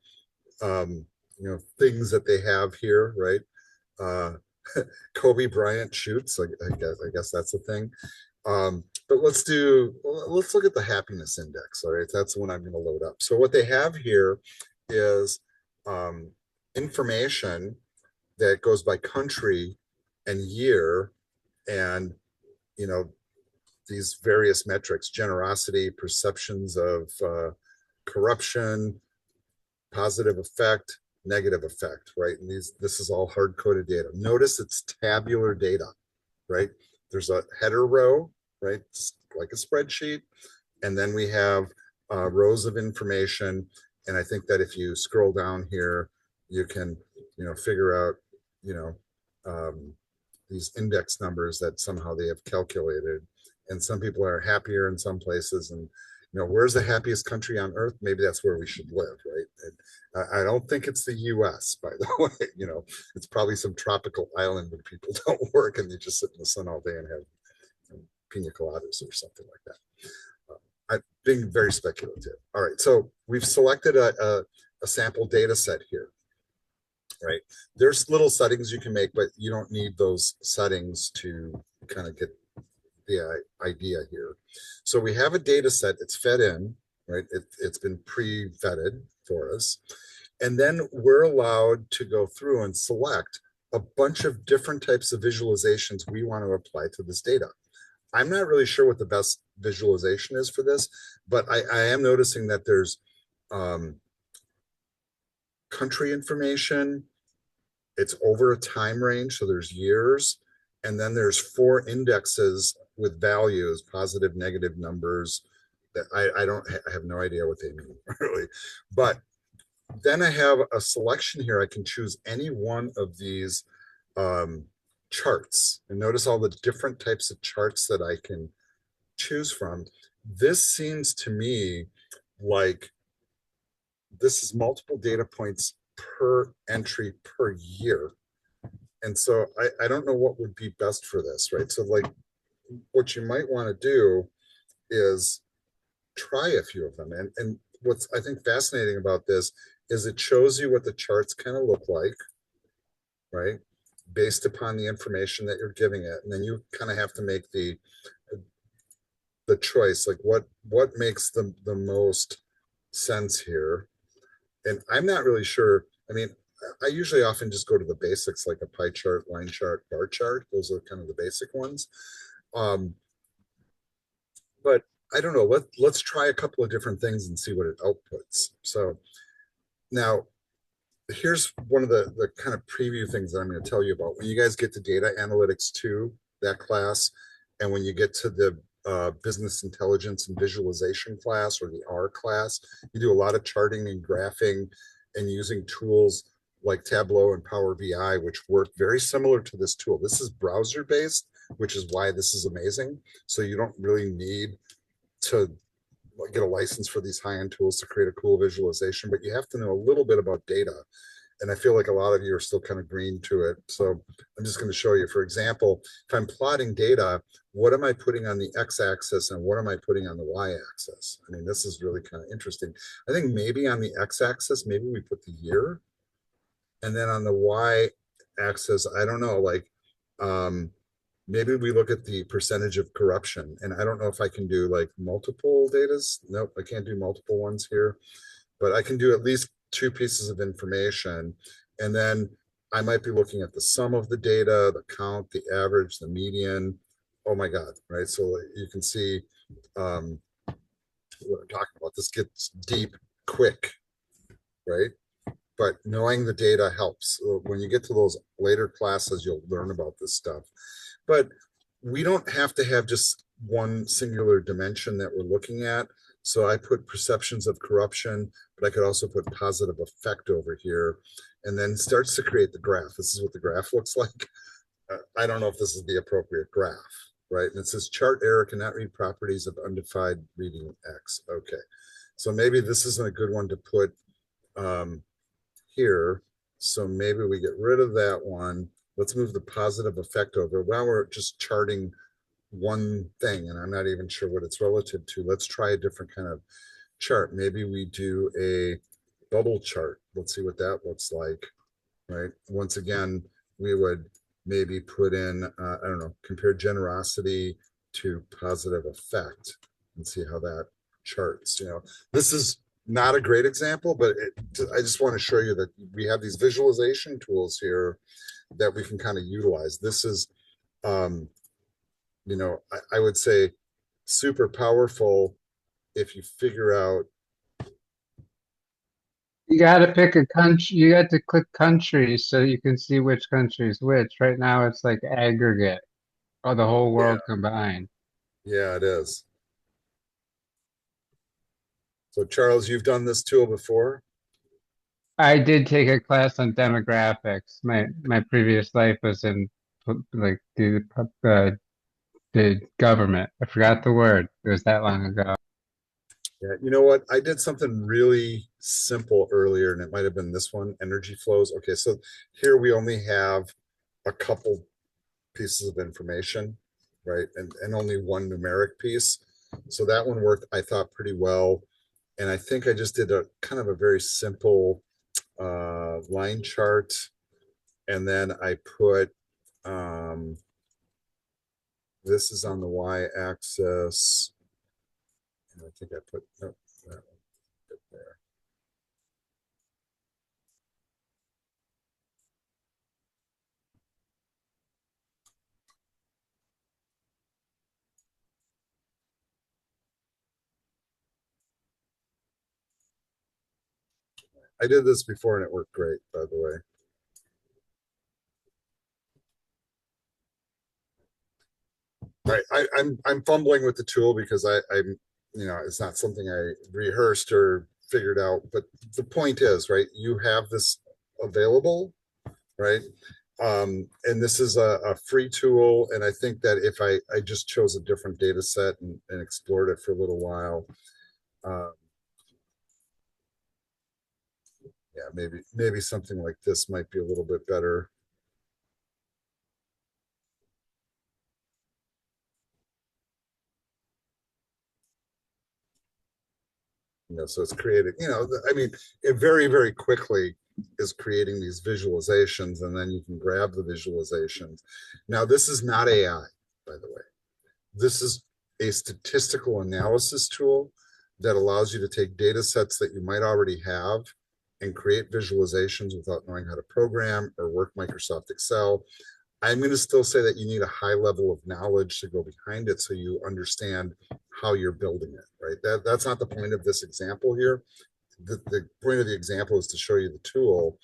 things that they have here, right? Kobe Bryant shoots. I guess that's a thing. But let's look at the happiness index. All right, that's the one I'm going to load up. So what they have here is information that goes by country and year, and these various metrics: generosity, perceptions of corruption, positive effect, negative effect, right? And this is all hard-coded data. Notice it's tabular data, right? There's a header row, right? Just like a spreadsheet. And then we have rows of information. And I think that if you scroll down here, you can, figure out, these index numbers that somehow they have calculated. And some people are happier in some places, and where's the happiest country on earth? Maybe that's where we should live, right? And I don't think it's the US, by the way. It's probably some tropical island where people don't work and they just sit in the sun all day and have pina coladas or something like that. I'm being very speculative. All right, so we've selected a sample data set here, right? There's little settings you can make, but you don't need those settings to kind of get the idea here. So we have a data set, it's fed in, right? It's been pre-vetted for us. And then we're allowed to go through and select a bunch of different types of visualizations we want to apply to this data. I'm not really sure what the best visualization is for this, but I am noticing that there's country information. It's over a time range, so there's years. And then there's 4 indexes with values, positive, negative numbers that I have no idea what they mean, really. But then I have a selection here. I can choose any one of these charts. And notice all the different types of charts that I can choose from. This seems to me like this is multiple data points per entry per year. And so I don't know what would be best for this, right? So like what you might want to do is try a few of them. And what's I think fascinating about this is it shows you what the charts kind of look like, right? Based upon the information that you're giving it. And then you kind of have to make the choice, like what makes the most sense here. And I'm not really sure. I mean, I usually often just go to the basics, like a pie chart, line chart, bar chart. Those are kind of the basic ones. But I don't know. Let's try a couple of different things and see what it outputs. So now here's one of the kind of preview things that I'm going to tell you about. When you guys get to data analytics 2, that class, and when you get to the business intelligence and visualization class, or the R class, you do a lot of charting and graphing and using tools like Tableau and Power BI, which work very similar to this tool. This is browser based, which is why this is amazing. So you don't really need to get a license for these high-end tools to create a cool visualization, but you have to know a little bit about data. And I feel like a lot of you are still kind of green to it. So I'm just going to show you, for example, if I'm plotting data, what am I putting on the x-axis and what am I putting on the y-axis? I mean, this is really kind of interesting. I think maybe on the x-axis, maybe we put the year. And then on the y-axis, I don't know, like maybe we look at the percentage of corruption. And I don't know if I can do like multiple datas. Nope, I can't do multiple ones here. But I can do at least 2 pieces of information. And then I might be looking at the sum of the data, the count, the average, the median. Oh my God, right? So you can see what I'm talking about. This gets deep quick, right? But knowing the data helps. When you get to those later classes, you'll learn about this stuff. But we don't have to have just one singular dimension that we're looking at. So I put perceptions of corruption, but I could also put positive effect over here, and then starts to create the graph. This is what the graph looks like. I don't know if this is the appropriate graph, right? And it says chart error cannot read properties of undefined reading X. Okay, so maybe this isn't a good one to put here. So maybe we get rid of that one. Let's move the positive effect over. Well, we're just charting one thing, and I'm not even sure what it's relative to. Let's try a different kind of chart. Maybe we do a bubble chart. Let's see what that looks like, right? Once again, we would maybe put in, I don't know, compare generosity to positive effect and see how that charts. This is not a great example, but I just want to show you that we have these visualization tools here that we can kind of utilize. This is, I would say super powerful if you figure out. You got to pick a country. You got to click countries so you can see which country is which. Right now, it's like aggregate, or the whole world combined. Yeah, it is. So Charles, you've done this tool before? I did take a class on demographics. My previous life was in like the government. I forgot the word. It was that long ago. Yeah, you know what? I did something really simple earlier, and it might have been this one, energy flows. Okay, so here we only have a couple pieces of information, right? And only one numeric piece. So that one worked, I thought, pretty well. And I think I just did a kind of a very simple line chart. And then I put, this is on the y-axis. And I think I put, nope, that one there. I did this before and it worked great, by the way. I'm fumbling with the tool because I'm it's not something I rehearsed or figured out. But the point is, right, you have this available, right? And this is a free tool. And I think that if I just chose a different data set and explored it for a little while, yeah, maybe something like this might be a little bit better. So it's creating, I mean, it very, very quickly is creating these visualizations, and then you can grab the visualizations. Now, this is not AI, by the way. This is a statistical analysis tool that allows you to take data sets that you might already have and create visualizations without knowing how to program or work Microsoft Excel. I'm going to still say that you need a high level of knowledge to go behind it so you understand how you're building it, right? That's not the point of this example here. The point of the example is to show you the tool,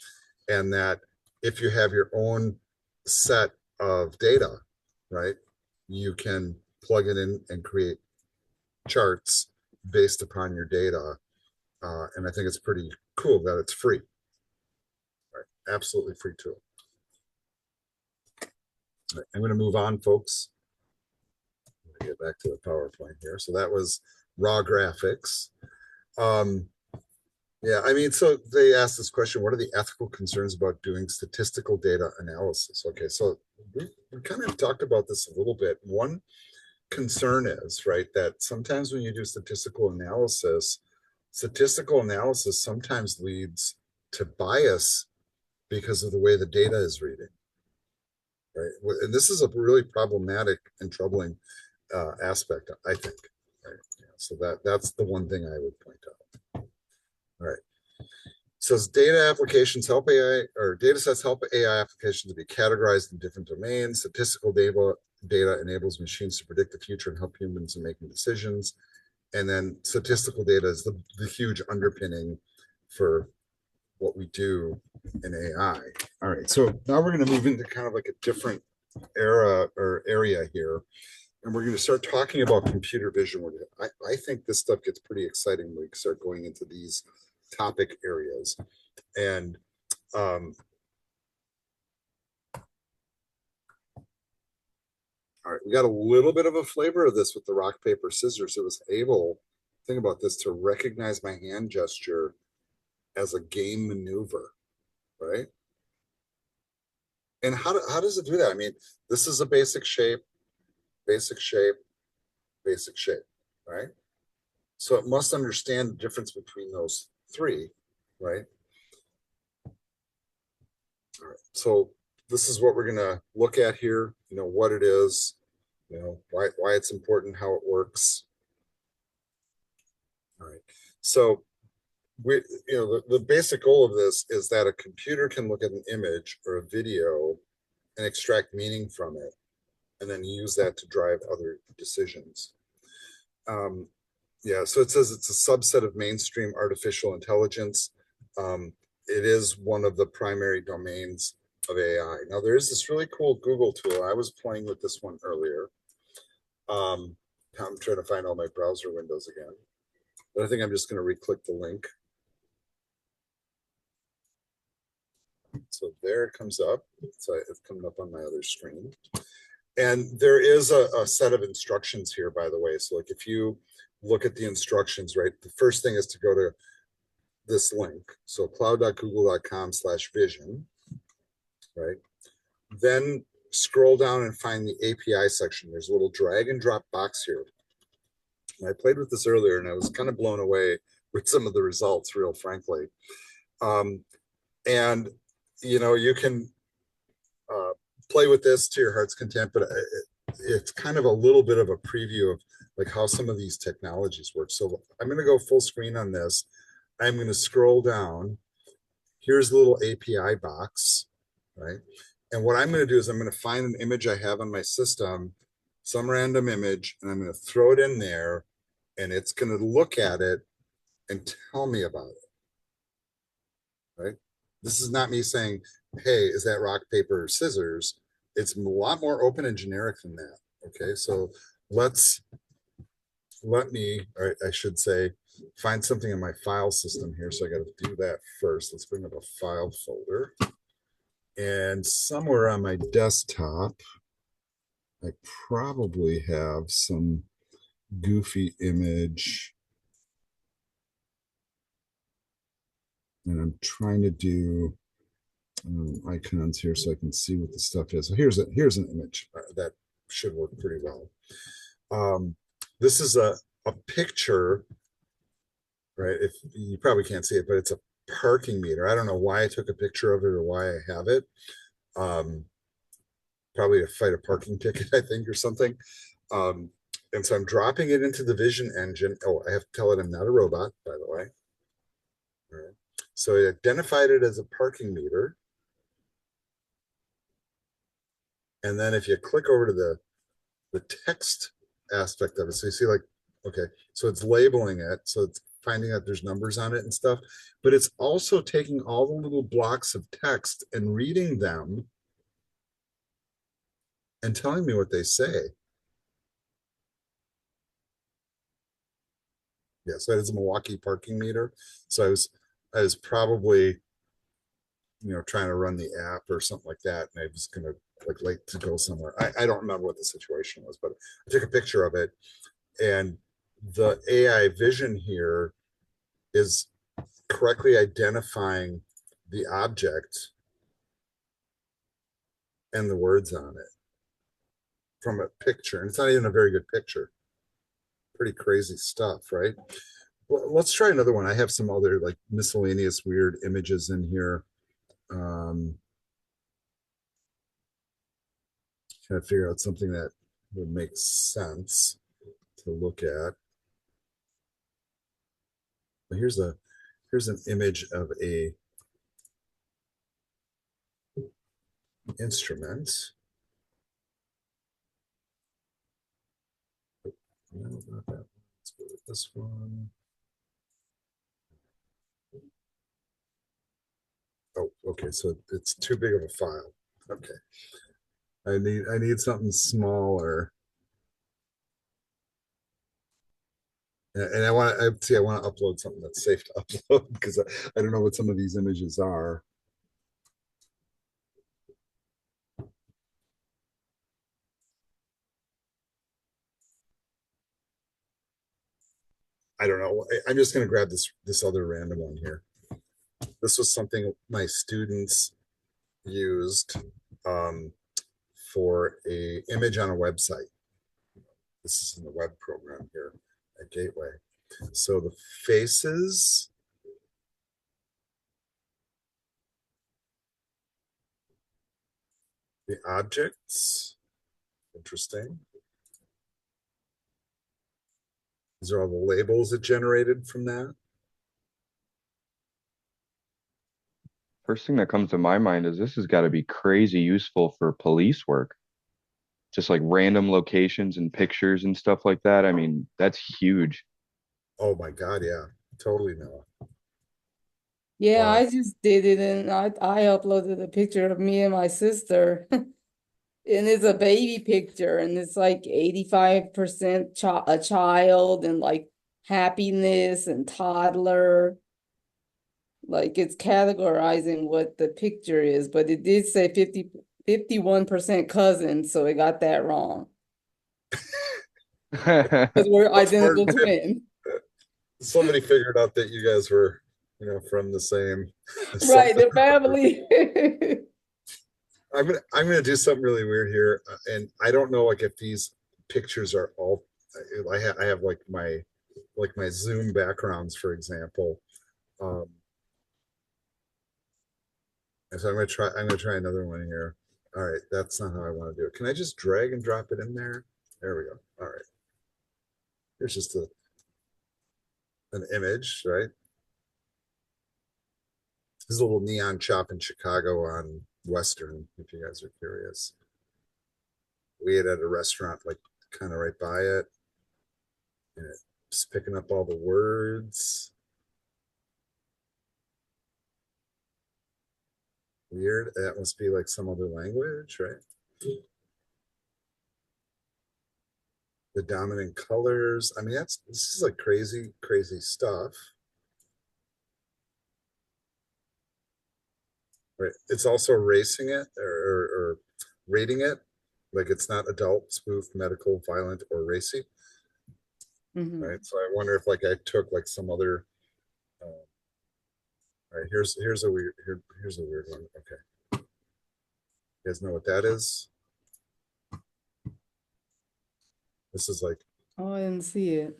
and that if you have your own set of data, right, you can plug it in and create charts based upon your data. And I think it's pretty cool that it's free, right? Absolutely free tool. I'm going to move on, folks. Get back to the PowerPoint here. So that was raw graphics. Yeah, I mean, so they asked this question, what are the ethical concerns about doing statistical data analysis? Okay, so we kind of talked about this a little bit. One concern is, right, that sometimes when you do statistical analysis sometimes leads to bias because of the way the data is reading, right? And this is a really problematic and troubling aspect, I think. Right? Yeah, so that's the one thing I would point out. All right. So data applications help AI, or data sets help AI applications to be categorized in different domains. Statistical data enables machines to predict the future and help humans in making decisions. And then statistical data is the huge underpinning for what we do in AI. All right, so now we're going to move into kind of like a different era or area here. And we're going to start talking about computer vision. I think this stuff gets pretty exciting when we start going into these topic areas. And all right, we got a little bit of a flavor of this with the rock, paper, scissors. It was able, think about this, to recognize my hand gesture as a game maneuver, right? And how does it do that? I mean, this is a basic shape, basic shape, right? So it must understand the difference between those three right? All right, so this is what we're gonna look at here, you know, what it is, you know, why it's important, how it works. All right, so we, you know, the basic goal of this is that a computer can look at an image or a video and extract meaning from it, and then use that to drive other decisions. Yeah, so it says it's a subset of mainstream artificial intelligence. It is one of the primary domains of AI. Now, there is this really cool Google tool. I was playing with this one earlier. I'm trying to find all my browser windows again, but I think I'm just going to re-click the link. So there it comes up. So it's coming up on my other screen. And there is a set of instructions here, by the way. So like if you look at the instructions, right, the first thing is to go to this link. So cloud.google.com/vision, right? Then scroll down and find the API section. There's a little drag and drop box here. And I played with this earlier and I was kind of blown away with some of the results, real frankly. And, you know, you can play with this to your heart's content, but it's kind of a little bit of a preview of like how some of these technologies work. So I'm going to go full screen on this. I'm going to scroll down. Here's the little API box, right? And what I'm going to do is I'm going to find an image I have on my system, some random image, and I'm going to throw it in there, and it's going to look at it and tell me about it, right? This is not me saying, hey, is that rock, paper, or scissors? It's a lot more open and generic than that. Okay, so let me, or I should say, find something in my file system here. So I got to do that first. Let's bring up a file folder. And somewhere on my desktop, I probably have some goofy image. And I'm trying to do icons here so I can see what the stuff is. So here's an image that should work pretty well. This is a picture, right? If you probably can't see it, but it's a parking meter. I don't know why I took a picture of it or why I have it. Probably to fight a parking ticket, I think, or something. And so I'm dropping it into the vision engine. Oh, I have to tell it I'm not a robot, by the way. All right. So it identified it as a parking meter. And then if you click over to the text aspect of it, so you see like, okay, so it's labeling it. So it's finding out there's numbers on it and stuff, but it's also taking all the little blocks of text and reading them and telling me what they say. Yeah, so that is a Milwaukee parking meter. So I was probably, you know, trying to run the app or something like that, and I was gonna like late to go somewhere. I don't remember what the situation was, but I took a picture of it, and the AI vision here is correctly identifying the object and the words on it from a picture. And it's not even a very good picture. Pretty crazy stuff, right? Well, let's try another one. I have some other like miscellaneous weird images in here. Trying to figure out something that would make sense to look at. But here's an image of a instrument. No, not that one. Let's go with this one. Oh, okay. So it's too big of a file. Okay. I need something smaller. And I want to upload something that's safe to upload because I don't know what some of these images are. I don't know. I'm just going to grab this other random one here. This was something my students used for a image on a website. This is in the web program here at Gateway. So the faces The objects, interesting. These are all the labels it generated from that. First thing that comes to my mind is this has got to be crazy useful for police work. Just like random locations and pictures and stuff like that. I mean, that's huge. Oh my God, yeah, totally no. Yeah, Wow. I just did it and I uploaded a picture of me and my sister. And it's a baby picture and it's like 85% a child and like happiness and toddler. Like it's categorizing what the picture is, but it did say 51% cousin, so it got that wrong. Because we're What's more, identical twins. somebody figured out that you guys were, from the same Right, something. the family. I'm gonna do something really weird here, and I don't know like if these pictures are all. I have like my Zoom backgrounds, for example. Um, and so I'm gonna try another one here. All right, that's not how I want to do it. Can I just drag and drop it in there? There we go. All right. Here's just an image, right? This is a little neon shop in Chicago on Western, if you guys are curious. We ate at a restaurant like kind of right by it. And it's picking up all the words. Weird. That must be like some other language, right? The dominant colors. I mean, this is like crazy, crazy stuff. Right. It's also racing it or rating it. Like it's not adult, spoof, medical, violent, or racy. Mhm. Right. So I wonder if like I took like some other all right, here's a weird one. Okay. You guys know what that is? This is like Oh, I didn't see it.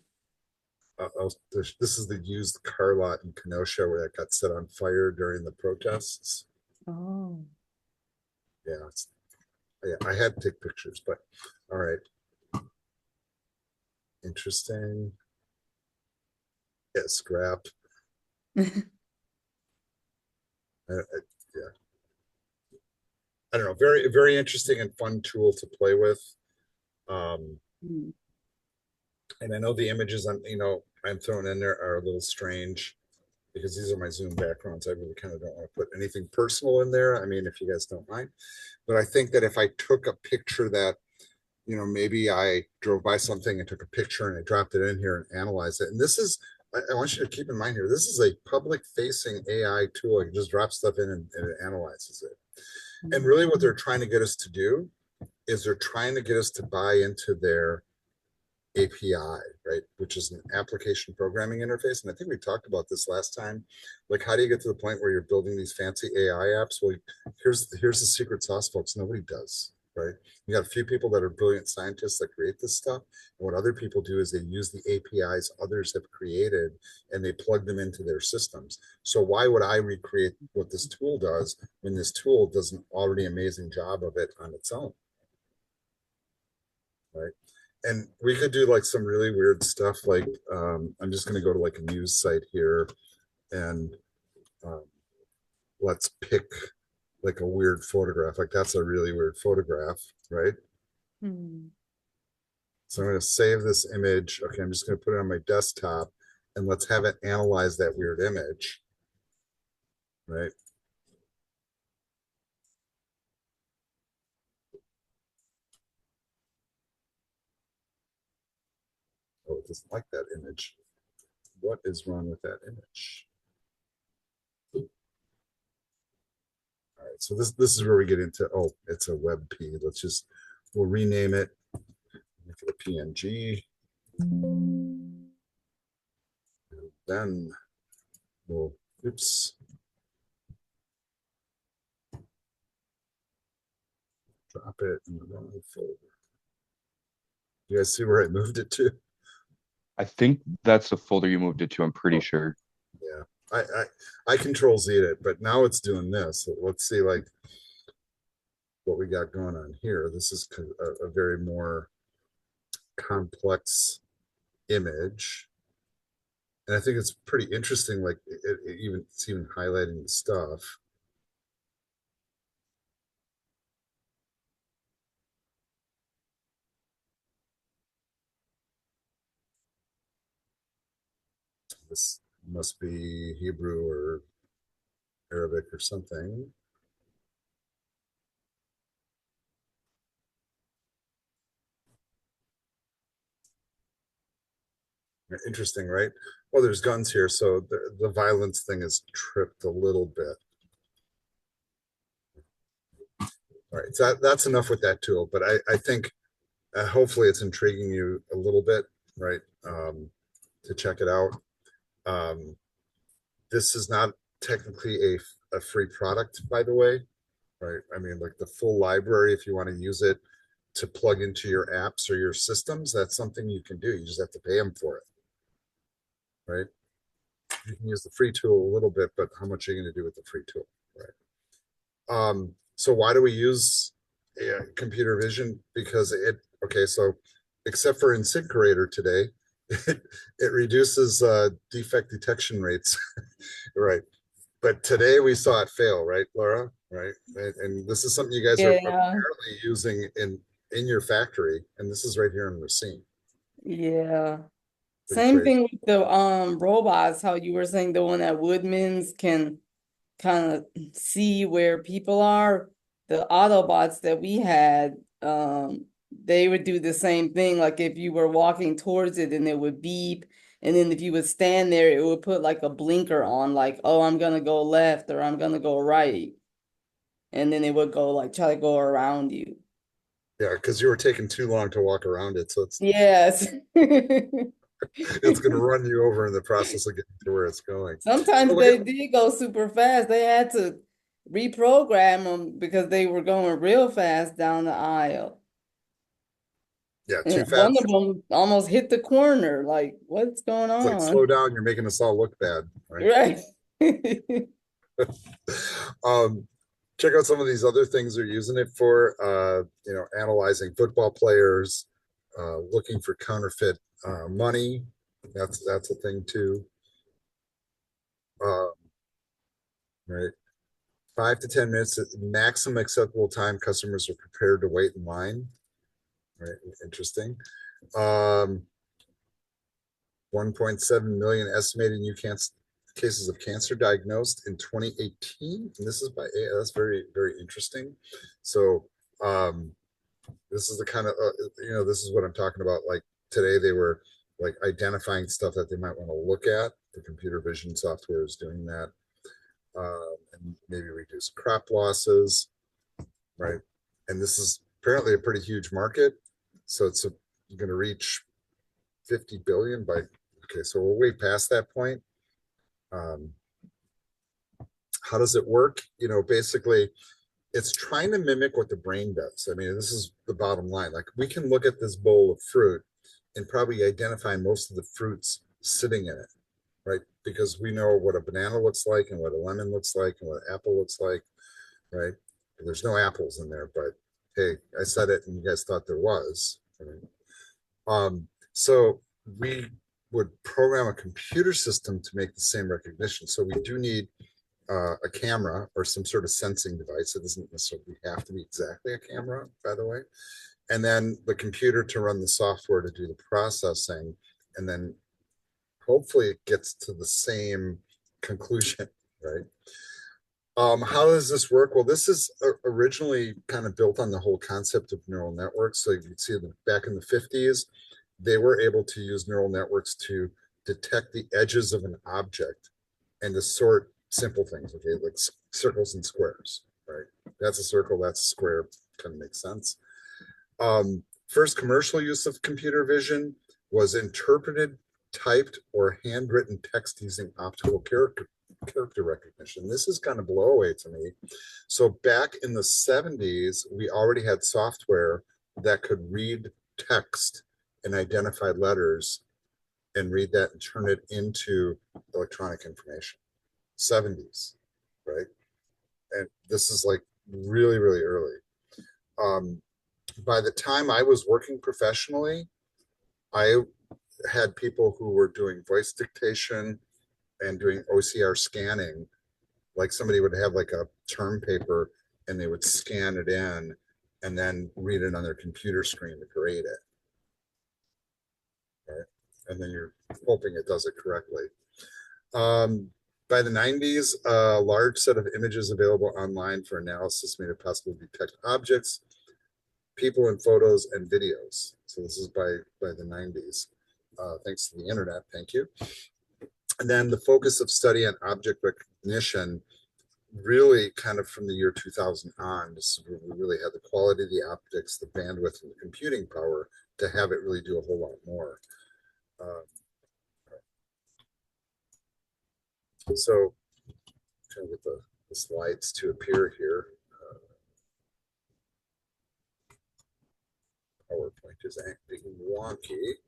this is the used car lot in Kenosha where that got set on fire during the protests. Oh. Yeah, I had to take pictures, but all right. Interesting. Yeah, scrap. Yeah, I don't know. Very, very interesting and fun tool to play with. Um, Mm. and I know the images I'm throwing in there are a little strange because these are my Zoom backgrounds. I really kind of don't want to put anything personal in there. I mean, if you guys don't mind, but I think that if I took a picture that, maybe I drove by something and took a picture and I dropped it in here and analyzed it. And this is, I want you to keep in mind here, this is a public facing AI tool. I can just drop stuff in and it analyzes it. And really what they're trying to get us to do is they're trying to get us to buy into their API, right? Which is an application programming interface. And I think we talked about this last time. Like, how do you get to the point where you're building these fancy AI apps? Well, here's the secret sauce, folks. Nobody does, right? You got a few people that are brilliant scientists that create this stuff. And what other people do is they use the APIs others have created and they plug them into their systems. So why would I recreate what this tool does when this tool does an already amazing job of it on its own? Right. And we could do like some really weird stuff. Like, I'm just going to go to like a news site here and um, let's pick like a weird photograph. Like that's a really weird photograph, right? Hmm. So I'm going to save this image. Okay, I'm just going to put it on my desktop and let's have it analyze that weird image, right? Oh, it doesn't like that image. What is wrong with that image? All right, so this is where we get into, oh, it's a WebP. We'll rename it, make it a PNG. And then we'll, oops, drop it in the wrong folder. You guys see where I moved it to? I think that's the folder you moved it to. I'm pretty sure. Yeah, I control Z it, but now it's doing this. So let's see, like, what we got going on here. This is a very more complex image. And I think it's pretty interesting, like it's even highlighting the stuff. This must be Hebrew or Arabic or something. Interesting, right? Well, there's guns here, so the violence thing is tripped a little bit. All right, so that's enough with that tool, but I think hopefully it's intriguing you a little bit, right? To check it out. This is not technically a free product, by the way, right? I mean, like the full library, if you want to use it to plug into your apps or your systems, that's something you can do. You just have to pay them for it, right? You can use the free tool a little bit, but how much are you going to do with the free tool, right? So why do we use computer vision? Because okay, so except for in Sid Creator today, it reduces defect detection rates, right? But today we saw it fail, right, Laura? Right, and this is something you guys are Yeah, apparently using in your factory, and this is right here in Racine. yeah. Pretty Same crazy. thing with the robots, how you were saying the one at Woodman's can kind of see where people are. The Autobots that we had, they would do the same thing. Like if you were walking towards it, and it would beep, and then if you would stand there, it would put like a blinker on, like, oh, I'm gonna go left or I'm gonna go right, and then it would go like try to go around you. Yeah, because you were taking too long to walk around it, so Yes. it's going to run you over in the process of getting to where it's going. Sometimes Oh, they did go super fast. They had to reprogram them because they were going real fast down the aisle. yeah, too And one fast. of them almost hit the corner. Like, what's going It's like, slow on? down, you're making us all look bad, right? Right. um, check out some of these other things they're using it for. Analyzing football players, looking for counterfeit money. That's a thing too. Right, 5 to 10 minutes, maximum acceptable time customers are prepared to wait in line. Right, interesting. 1.7 million estimated new cases of cancer diagnosed in 2018, and this is by that's very, very interesting. So this is the kind of this is what I'm talking about. Like today they were like identifying stuff that they might want to look at. The computer vision software is doing that, and maybe reduce crop losses, right? And this is apparently a pretty huge market, so it's going to reach 50 billion by, okay, so we're way past that point. How does it work? Basically it's trying to mimic what the brain does. I mean, this is the bottom line. Like we can look at this bowl of fruit and probably identify most of the fruits sitting in it, right? Because we know what a banana looks like and what a lemon looks like and what an apple looks like, right? And there's no apples in there, but hey, I said it and you guys thought there was. So we would program a computer system to make the same recognition. So we do need a camera or some sort of sensing device. It doesn't necessarily have to be exactly a camera, by the way. And then the computer to run the software to do the processing. And then hopefully it gets to the same conclusion, right? How does this work? Well, this is originally kind of built on the whole concept of neural networks. So you can see that back in the 50s, they were able to use neural networks to detect the edges of an object and to sort simple things, okay, like circles and squares, right? That's a circle, that's a square, kind of makes sense. First commercial use of computer vision was interpreted, typed, or handwritten text using optical character recognition. This is kind of blow away to me. So back in the 70s, we already had software that could read text and identify letters and read that and turn it into electronic information. 70s, right? And this is like really, really early. By the time I was working professionally, I had people who were doing voice dictation and doing OCR scanning. Like somebody would have like a term paper and they would scan it in and then read it on their computer screen to grade it. Right? And then you're hoping it does it correctly. By the 90s, a large set of images available online for analysis made it possible to detect objects, people in photos and videos. So this is by the 90s. Thanks to the internet, thank you. And then the focus of study on object recognition really kind of from the year 2000 on, this is where we really had the quality of the optics, the bandwidth, and the computing power to have it really do a whole lot more. So trying to get the slides to appear here. PowerPoint is acting wonky.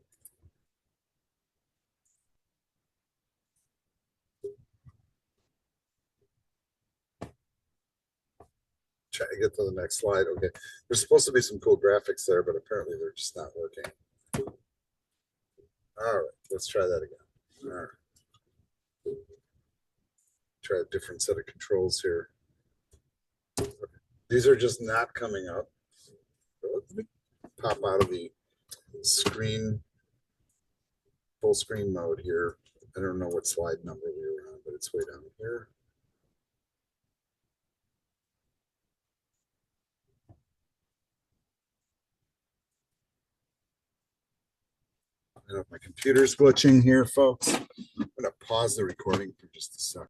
Try to get to the next slide. Okay, there's supposed to be some cool graphics there, but apparently they're just not working. All right, let's try that again. All right. Try a different set of controls here. Okay. These are just not coming up. So let me pop out of the screen, full screen mode here. I don't know what slide number we were on, but it's way down here. I don't know if my computer's glitching here, folks. I'm going to pause the recording for just a second.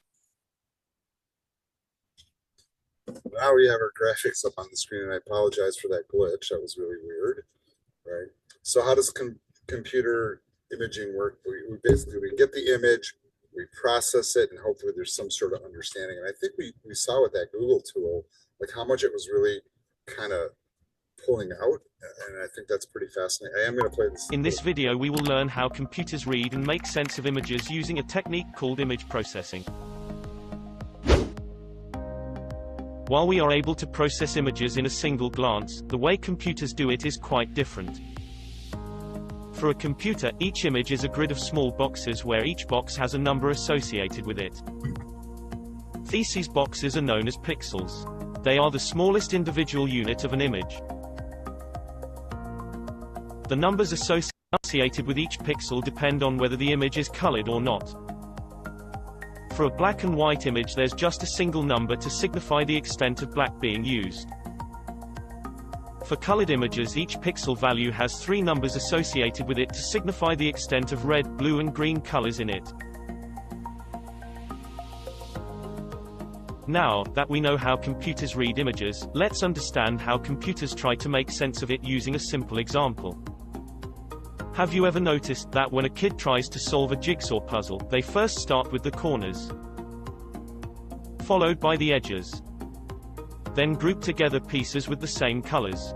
Now we have our graphics up on the screen, and I apologize for that glitch. That was really weird, right? So how does computer imaging work? We basically, we get the image, we process it, and hopefully there's some sort of understanding. And I think we saw with that Google tool, like how much it was really kind of pulling out, and I think that's pretty fascinating. I am going to play this. In this video we will learn how computers read and make sense of images using a technique called image processing. While we are able to process images in a single glance, the way computers do it is quite different. For a computer, each image is a grid of small boxes where each box has a number associated with it. These boxes are known as pixels. They are the smallest individual unit of an image. The numbers associated with each pixel depend on whether the image is colored or not. For a black and white image, there's just a single number to signify the extent of black being used. For colored images, each pixel value has 3 numbers associated with it to signify the extent of red, blue, and green colors in it. Now that we know how computers read images, let's understand how computers try to make sense of it using a simple example. Have you ever noticed that when a kid tries to solve a jigsaw puzzle, they first start with the corners, followed by the edges, then group together pieces with the same colors.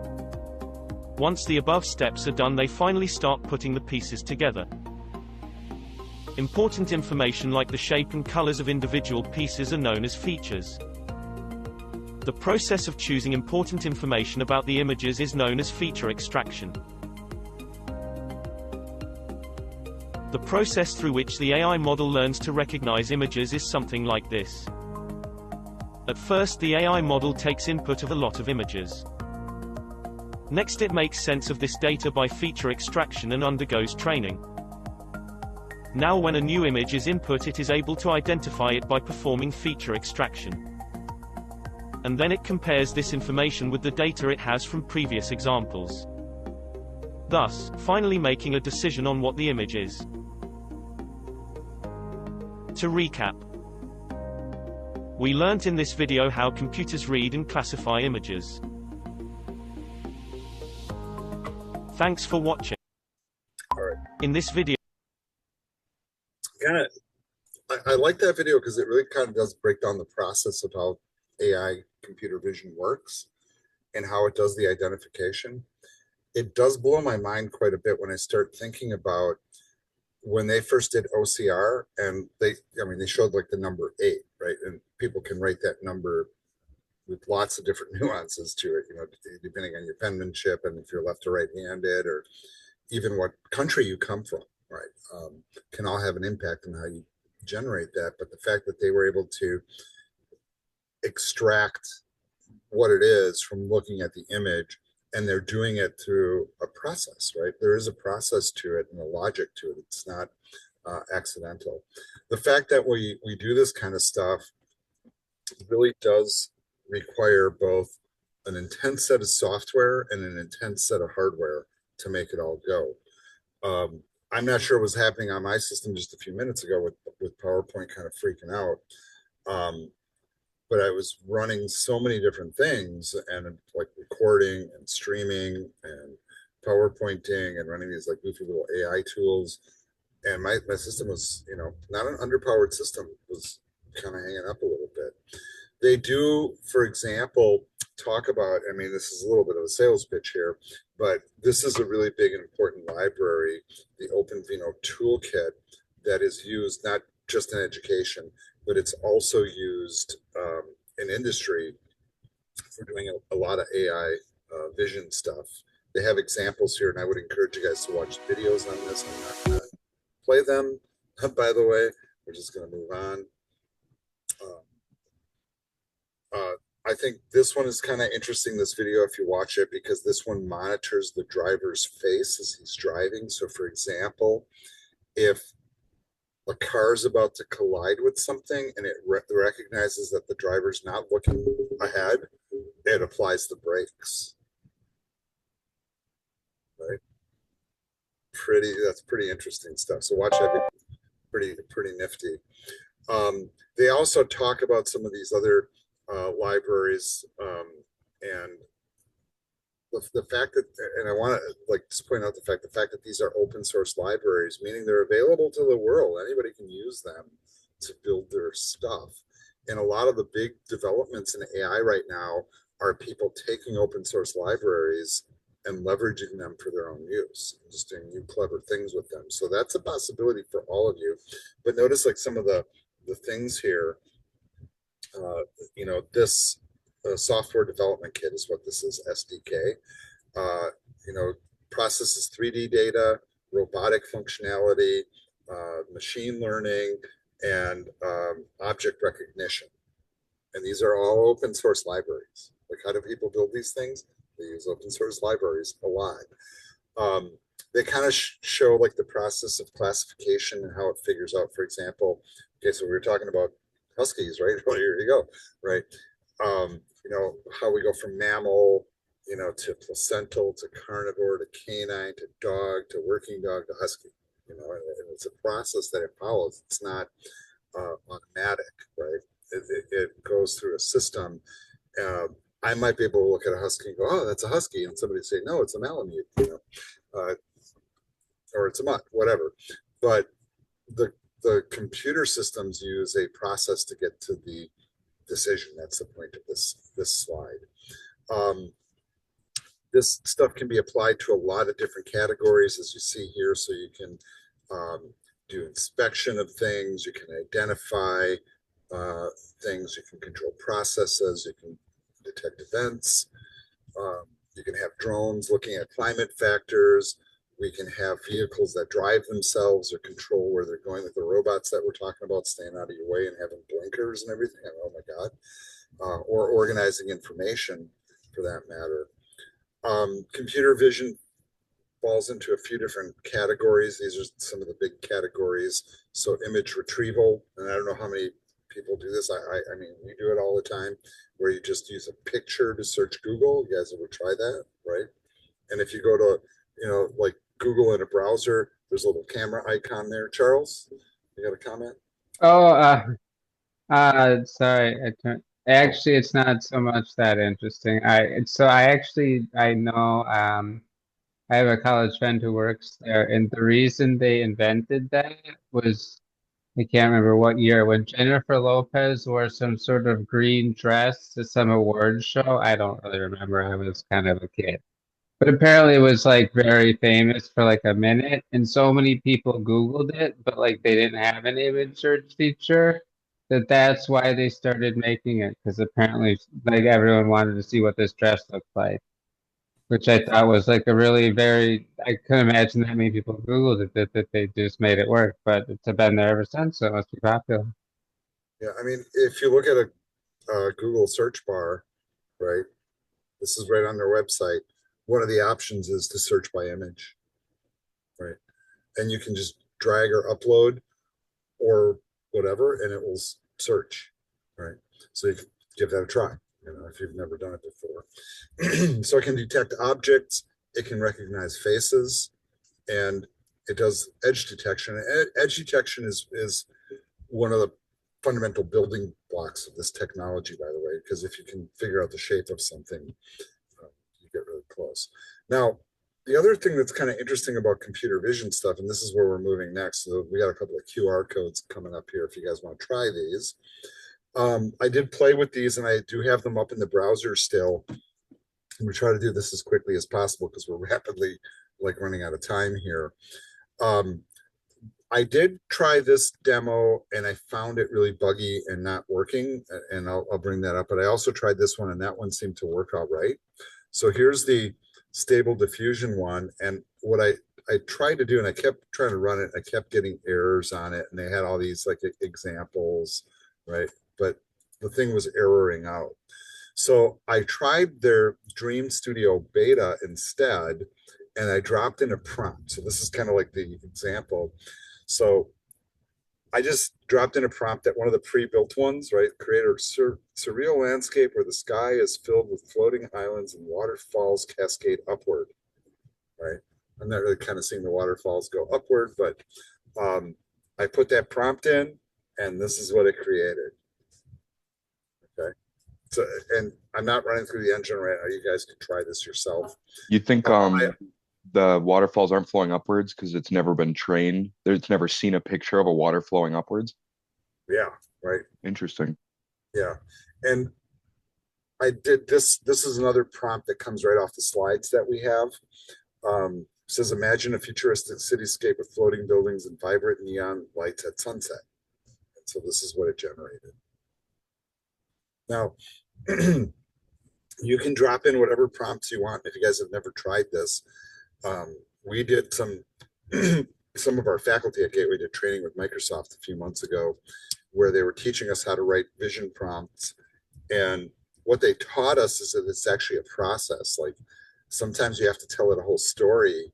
Once the above steps are done, they finally start putting the pieces together. Important information like the shape and colors of individual pieces are known as features. The process of choosing important information about the images is known as feature extraction. The process through which the AI model learns to recognize images is something like this. At first, the AI model takes input of a lot of images. Next, it makes sense of this data by feature extraction and undergoes training. Now when a new image is input, it is able to identify it by performing feature extraction. And then it compares this information with the data it has from previous examples, thus finally making a decision on what the image is. To recap, we learnt in this video how computers read and classify images. Thanks for watching. All right. In this video, Yeah, I like that video because it really kind of does break down the process of how AI computer vision works and how it does the identification. It does blow my mind quite a bit when I start thinking about when they first did OCR, and they showed like the number 8, right? And people can write that number with lots of different nuances to it, depending on your penmanship and if you're left or right-handed, or even what country you come from, right? Can all have an impact on how you generate that. But the fact that they were able to extract what it is from looking at the image, and they're doing it through a process, right? There is a process to it and a logic to it. It's not accidental. The fact that we do this kind of stuff really does require both an intense set of software and an intense set of hardware to make it all go. I'm not sure what was happening on my system just a few minutes ago with PowerPoint kind of freaking out. But I was running so many different things, and like recording and streaming and PowerPointing and running these like goofy little AI tools. And my system was, not an underpowered system, was kind of hanging up a little bit. They do, for example, talk about, I mean, this is a little bit of a sales pitch here, but this is a really big and important library, the OpenVINO toolkit, that is used not just in education, but it's also used in industry for doing a lot of AI vision stuff. They have examples here, and I would encourage you guys to watch videos on this. I'm not going to play them, by the way. We're just going to move on. I think this one is kind of interesting, this video, if you watch it, because this one monitors the driver's face as he's driving. So, for example, if a car is about to collide with something and it recognizes that the driver's not looking ahead, it applies the brakes. Right? That's pretty interesting stuff. So watch that. Pretty nifty. They also talk about some of these other libraries, and the fact that, and I want to just point out the fact that these are open source libraries, meaning they're available to the world. Anybody can use them to build their stuff. And a lot of the big developments in AI right now are people taking open source libraries and leveraging them for their own use, just doing new clever things with them. So that's a possibility for all of you. But notice like some of the things here, this software development kit is what this is, SDK. Processes 3D data, robotic functionality, machine learning, and object recognition. And these are all open source libraries. Like, how do people build these things? They use open source libraries a lot. They kind of show like the process of classification and how it figures out, for example, okay, so we were talking about huskies, right? Well, here you go, right? How we go from mammal, to placental, to carnivore, to canine, to dog, to working dog, to husky, and it's a process that it follows. It's not automatic, right? It goes through a system. I might be able to look at a husky and go, oh, that's a husky. And somebody say, no, it's a Malamute, or it's a mutt, whatever. But the computer systems use a process to get to the decision. That's the point of this slide. This stuff can be applied to a lot of different categories, as you see here. So you can do inspection of things, you can identify things, you can control processes, you can detect events, you can have drones looking at climate factors. We can have vehicles that drive themselves or control where they're going, like the robots that we're talking about, staying out of your way and having blinkers and everything. Oh my God. Or organizing information for that matter. Computer vision falls into a few different categories. These are some of the big categories. So image retrieval, and I don't know how many people do this. I mean, we do it all the time, where you just use a picture to search Google. You guys ever try that, right? And if you go to, like Google in a browser, there's a little camera icon there. Charles, you got a comment? Sorry, actually, it's not so much that interesting. I know, I have a college friend who works there, and the reason they invented that was, I can't remember what year, when Jennifer Lopez wore some sort of green dress to some award show. I don't really remember. I was kind of a kid. But apparently it was like very famous for like a minute, and so many people Googled it, but like they didn't have an image search feature. that's why they started making it, because apparently like everyone wanted to see what this dress looked like, which I thought was like a really very, I couldn't imagine that many people Googled it, that they just made it work, but it's been there ever since, so it must be popular. Yeah, I mean, if you look at a Google search bar, right, this is right on their website. One of the options is to search by image, right? And you can just drag or upload or whatever, and it will search, right? So you can give that a try, if you've never done it before. So it can detect objects, it can recognize faces, and it does edge detection. Edge detection is one of the fundamental building blocks of this technology, by the way, because if you can figure out the shape of something, you get really close. Now, the other thing that's kind of interesting about computer vision stuff, and this is where we're moving next. So we got a couple of QR codes coming up here if you guys want to try these. I did play with these, and I do have them up in the browser still. And we try to do this as quickly as possible because we're rapidly running out of time here. I did try this demo and I found it really buggy and not working, and I'll bring that up. But I also tried this one, and that one seemed to work all right. So here's the stable diffusion one, and what I tried to do, and I kept trying to run it, I kept getting errors on it, and they had all these examples, right? But the thing was erroring out. So I tried their Dream Studio beta instead, and I dropped in a prompt. So this is kind of like the example. So I just dropped in a prompt that one of the pre-built ones, right? Create a surreal landscape where the sky is filled with floating islands and waterfalls cascade upward, right? I'm not really kind of seeing the waterfalls go upward, but I put that prompt in, and this is what it created. Okay. So, and I'm not running through the engine right now. You guys can try this yourself. You think the waterfalls aren't flowing upwards because it's never been trained? It's never seen a picture of a water flowing upwards? Yeah, right. Interesting. Yeah. And I did this. This is another prompt that comes right off the slides that we have. Says, imagine a futuristic cityscape with floating buildings and vibrant neon lights at sunset. And so this is what it generated. Now, you can drop in whatever prompts you want. If you guys have never tried this, we did some of our faculty at Gateway did training with Microsoft a few months ago, where they were teaching us how to write vision prompts. And what they taught us is that it's actually a process. Like sometimes you have to tell it a whole story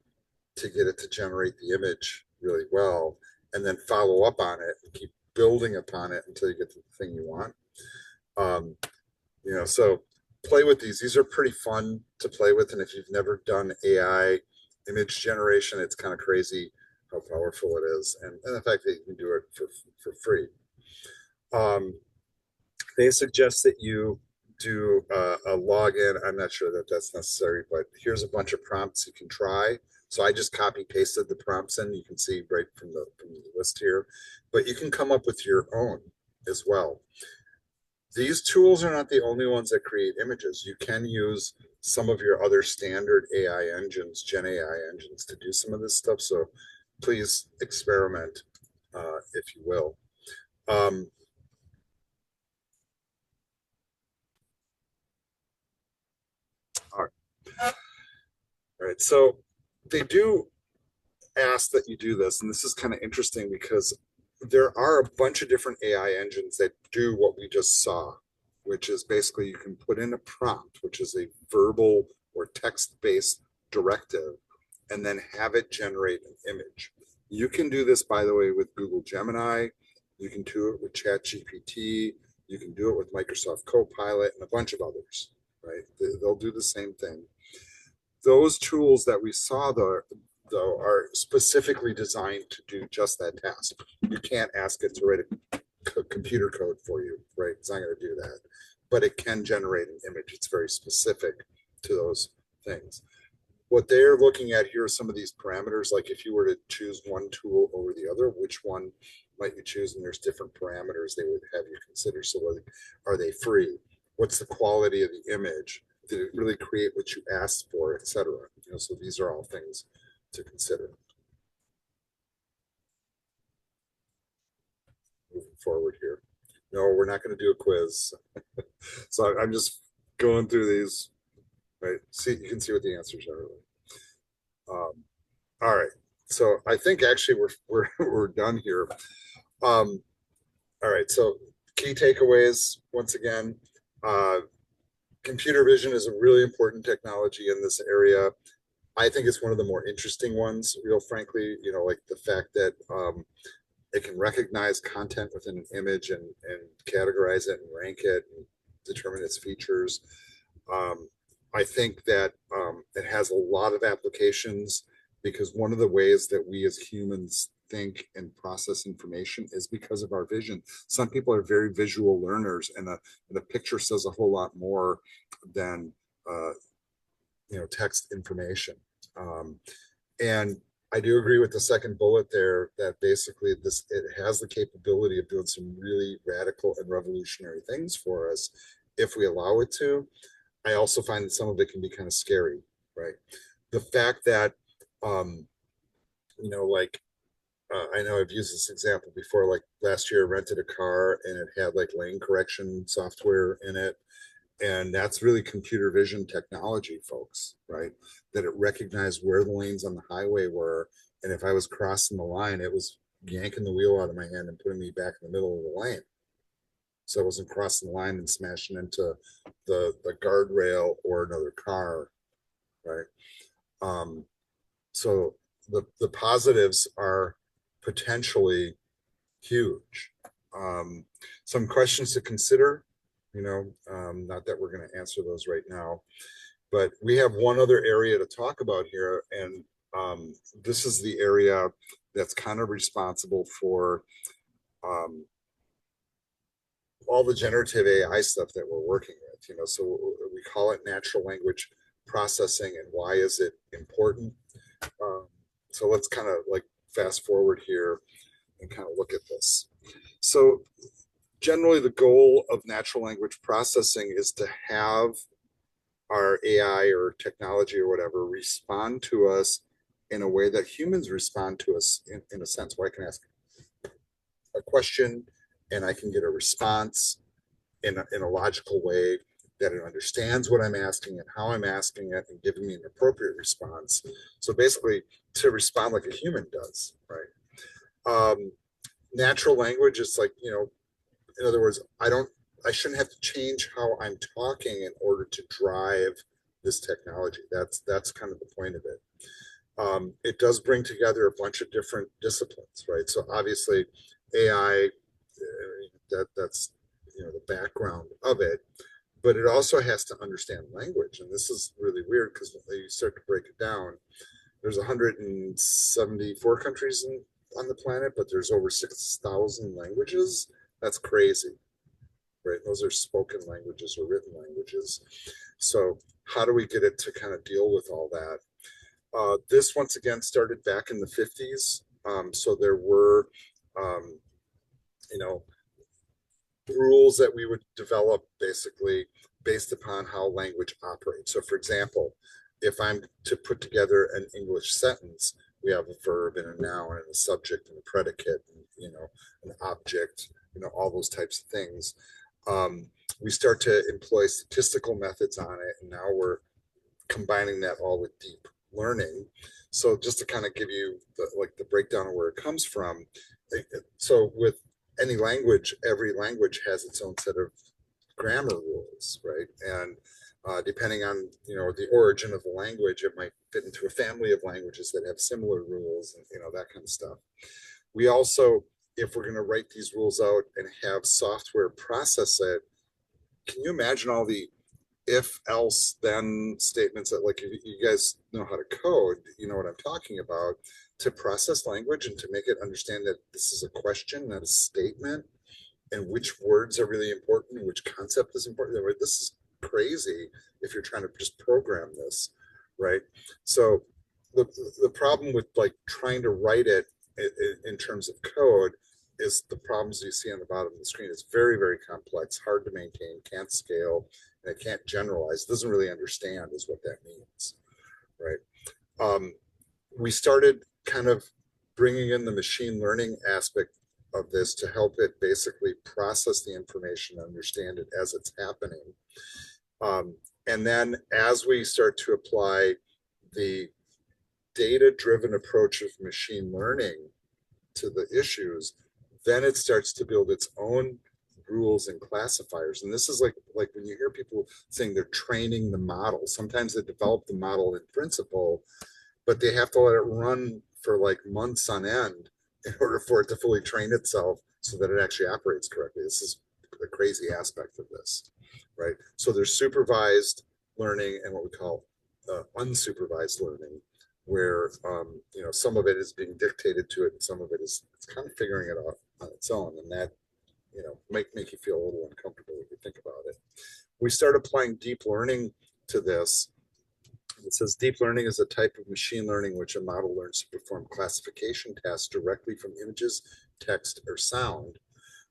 to get it to generate the image really well, and then follow up on it and keep building upon it until you get to the thing you want. So play with these. These are pretty fun to play with. And if you've never done AI image generation, it's kind of crazy how powerful it is. And the fact that you can do it for free. They suggest that you do a login. I'm not sure that that's necessary, but here's a bunch of prompts you can try. So I just copy pasted the prompts in. You can see right from the list here, but you can come up with your own as well. These tools are not the only ones that create images. You can use some of your other standard AI engines, Gen AI engines, to do some of this stuff. So please experiment, if you will. All right. So they do ask that you do this, and this is kind of interesting because there are a bunch of different AI engines that do what we just saw, which is basically you can put in a prompt, which is a verbal or text-based directive, and then have it generate an image. You can do this, by the way, with Google Gemini. You can do it with ChatGPT. You can do it with Microsoft Copilot and a bunch of others, right? They'll do the same thing. Those tools that we saw, though, are specifically designed to do just that task. You can't ask it to write a computer code for you, right? It's not going to do that, but it can generate an image. It's very specific to those things. What they're looking at here are some of these parameters. Like if you were to choose one tool over the other, which one might you choose? And there's different parameters they would have you consider. So are they free? What's the quality of the image? Did it really create what you asked for, etc.? So these are all things to consider. Moving forward here. No, we're not going to do a quiz. So I'm just going through these, right? See, you can see what the answers are. All right. So I think actually we're done here. All right. So key takeaways, once again, computer vision is a really important technology in this area. I think it's one of the more interesting ones, real frankly, like the fact that it can recognize content within an image and categorize it and rank it and determine its features. I think that it has a lot of applications because one of the ways that we as humans think and process information is because of our vision. Some people are very visual learners, and a picture says a whole lot more than text information. And I do agree with the second bullet there that basically it has the capability of doing some really radical and revolutionary things for us if we allow it to. I also find that some of it can be kind of scary, right? The fact that, I know I've used this example before, like last year I rented a car and it had like lane correction software in it. And that's really computer vision technology, folks, right? That it recognized where the lanes on the highway were. And if I was crossing the line, it was yanking the wheel out of my hand and putting me back in the middle of the lane. So I wasn't crossing the line and smashing into the guardrail or another car, right? So the positives are potentially huge. Some questions to consider, not that we're going to answer those right now, but we have one other area to talk about here. And this is the area that's kind of responsible for all the generative AI stuff that we're working with, so we call it natural language processing. And why is it important? So let's kind of like fast forward here and kind of look at this. So generally the goal of natural language processing is to have our AI or technology or whatever respond to us in a way that humans respond to us in a sense, where I can ask a question and I can get a response in a logical way that it understands what I'm asking and how I'm asking it and giving me an appropriate response. So basically to respond like a human does, right? Natural language is like, in other words, I shouldn't have to change how I'm talking in order to drive this technology. That's kind of the point of it. It does bring together a bunch of different disciplines, right? So obviously AI, that's the background of it, but it also has to understand language. And this is really weird because when you start to break it down, there's 174 countries on the planet, but there's over 6,000 languages. That's crazy, right? Those are spoken languages or written languages. So how do we get it to kind of deal with all that? This once again started back in the 50s. So there were, rules that we would develop basically based upon how language operates. So for example, if I'm to put together an English sentence, we have a verb and a noun and a subject and a predicate, and, an object, all those types of things. We start to employ statistical methods on it, and now we're combining that all with deep learning. So just to kind of give you the breakdown of where it comes from. So with any language, every language has its own set of grammar rules, right? And depending on the origin of the language, it might fit into a family of languages that have similar rules and that kind of stuff. We also, if we're going to write these rules out and have software process it, can you imagine all the if else then statements that, like, you guys know how to code, you know what I'm talking about, to process language and to make it understand that this is a question, not a statement, and which words are really important and which concept is important. This is crazy if you're trying to just program this, right? So the problem with like trying to write it in terms of code is the problems you see on the bottom of the screen. It's very, very complex, hard to maintain, can't scale, and it can't generalize. It doesn't really understand is what that means, right? We started kind of bringing in the machine learning aspect of this to help it basically process the information, understand it as it's happening. And then as we start to apply the data-driven approach of machine learning to the issues, then it starts to build its own rules and classifiers. And this is like when you hear people saying they're training the model, sometimes they develop the model in principle, but they have to let it run for like months on end in order for it to fully train itself so that it actually operates correctly. This is the crazy aspect of this, right? So there's supervised learning and what we call unsupervised learning, where you know, some of it is being dictated to it and some of it is it's kind of figuring it out on its own, and that, you know, make you feel a little uncomfortable if you think about it. We start applying deep learning to this. It says deep learning is a type of machine learning in which a model learns to perform classification tasks directly from images, text, or sound,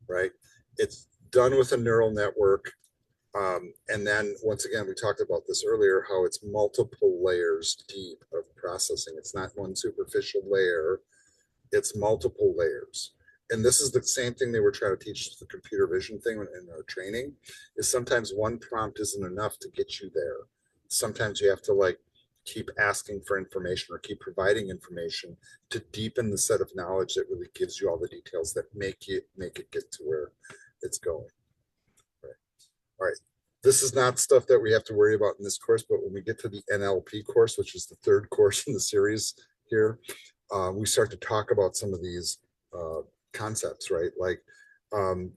right? It's done with a neural network. And then once again, we talked about this earlier, how it's multiple layers deep of processing. It's not one superficial layer, it's multiple layers. And this is the same thing they were trying to teach the computer vision thing in our training, is sometimes one prompt isn't enough to get you there. Sometimes you have to like keep asking for information or keep providing information to deepen the set of knowledge that really gives you all the details that make it get to where it's going. All right, this is not stuff that we have to worry about in this course, but when we get to the NLP course, which is the third course in the series here, we start to talk about some of these concepts, right? Like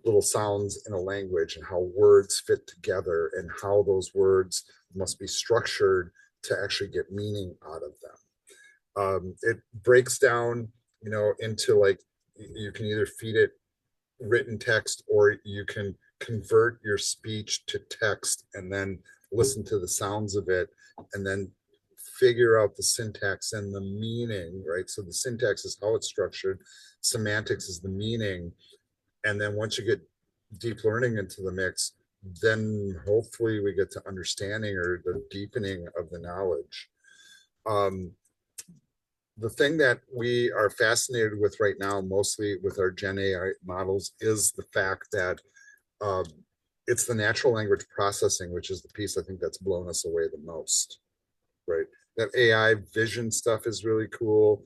little sounds in a language and how words fit together and how those words must be structured to actually get meaning out of them. It breaks down, you know, into like, you can either feed it written text or you can convert your speech to text and then listen to the sounds of it and then figure out the syntax and the meaning, right? So the syntax is how it's structured, semantics is the meaning, and then once you get deep learning into the mix, then hopefully we get to understanding or the deepening of the knowledge. The thing that we are fascinated with right now, mostly with our Gen AI models, is the fact that it's the natural language processing, which is the piece I think that's blown us away the most, right? That AI vision stuff is really cool.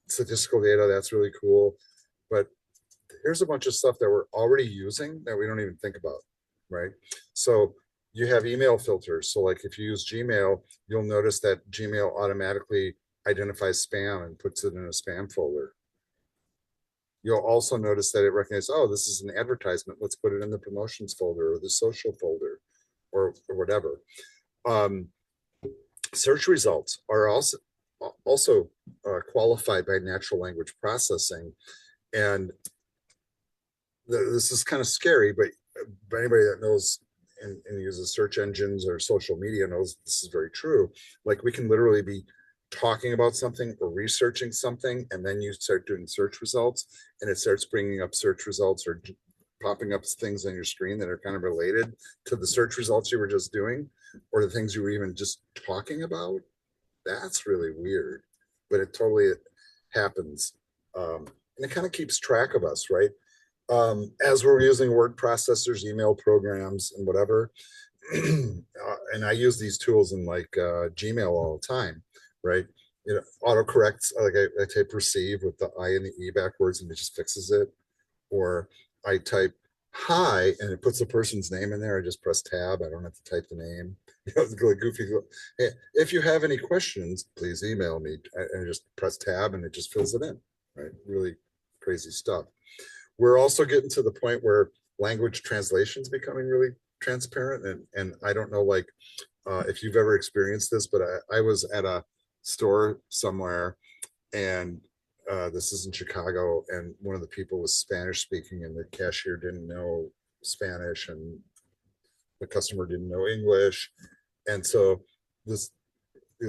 Statistical data, that's really cool. But here's a bunch of stuff that we're already using that we don't even think about, right? So you have email filters. So like if you use Gmail, you'll notice that Gmail automatically identifies spam and puts it in a spam folder. You'll also notice that it recognizes, oh, this is an advertisement. Let's put it in the promotions folder or the social folder or whatever. Search results are also qualified by natural language processing. And this is kind of scary, but anybody that knows and uses search engines or social media knows this is very true. Like we can literally be talking about something or researching something, and then you start doing search results and it starts bringing up search results or popping up things on your screen that are kind of related to the search results you were just doing or the things you were even just talking about. That's really weird, but it totally happens. And it kind of keeps track of us, right? As we're using word processors, email programs, and whatever. And I use these tools in like Gmail all the time, right? You know, autocorrects, like I type receive with the I and the E backwards and it just fixes it. Or I type hi and it puts the person's name in there. I just press tab. I don't have to type the name. You know, it's really goofy. Hey, if you have any questions, please email me. And I just press tab and it just fills it in, right? Really crazy stuff. We're also getting to the point where language translation is becoming really transparent. And I don't know, like, if you've ever experienced this, but I was at a store somewhere and this is in Chicago, and one of the people was Spanish speaking and the cashier didn't know Spanish and the customer didn't know English. And so this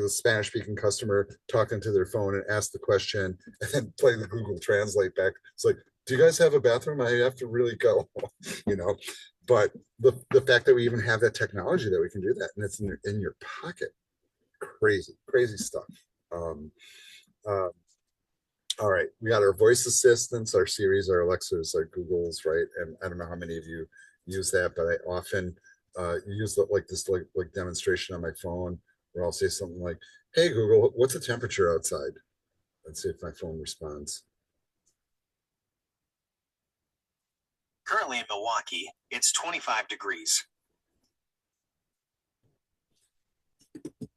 Spanish speaking customer talking to their phone and asked the question and then playing the Google Translate back. It's like, do you guys have a bathroom? I have to really go, you know. But the fact that we even have that technology that we can do that and it's in your pocket, crazy stuff. All right, we got our voice assistants, our Siris, our Alexas, our Googles, right? And I don't know how many of you use that, but I often use like this like demonstration on my phone where I'll say something like, "Hey Google, what's the temperature outside?" And see if my phone responds. Currently in Milwaukee, it's 25 degrees.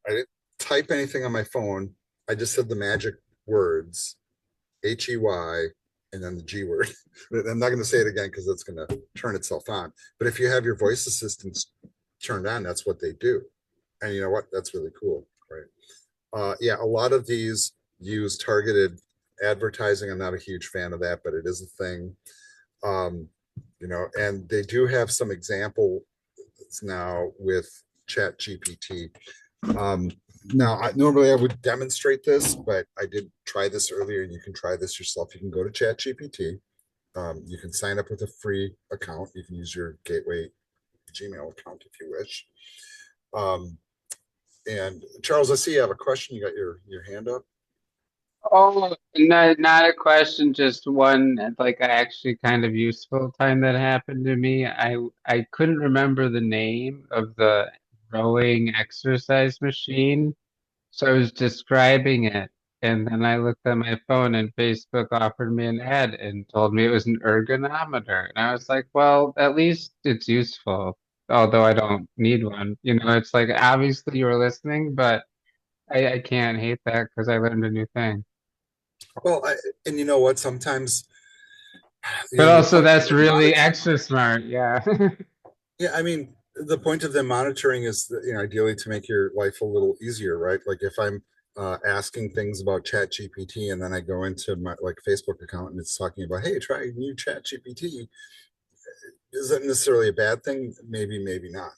I didn't type anything on my phone. I just said the magic words, HEY, and then the G word. I'm not going to say it again because it's going to turn itself on. But if you have your voice assistants turned on, that's what they do. And you know what? That's really cool, right? Yeah, a lot of these use targeted advertising. I'm not a huge fan of that, but it is a thing. You know, and they do have some examples now with ChatGPT. Now, normally I would demonstrate this, but I did try this earlier, and you can try this yourself. You can go to ChatGPT. You can sign up with a free account. You can use your Gateway Gmail account if you wish. And Charles, I see you have a question. You got your hand up. Oh, no, not a question, just one like actually kind of useful time that happened to me. I couldn't remember the name of the rowing exercise machine, so I was describing it, and then I looked at my phone and Facebook offered me an ad and told me it was an ergonometer. And I was like, well, at least it's useful, although I don't need one. You know, it's like obviously you were listening, but I can't hate that because I learned a new thing. Well, and you know what? Sometimes, But the also point of that's them really extra smart, yeah. yeah, I mean, the point of them monitoring is, ideally to make your life a little easier, right? Like if I'm asking things about ChatGPT and then I go into my like Facebook account and it's talking about, hey, try new ChatGPT. Is that necessarily a bad thing? Maybe, maybe not.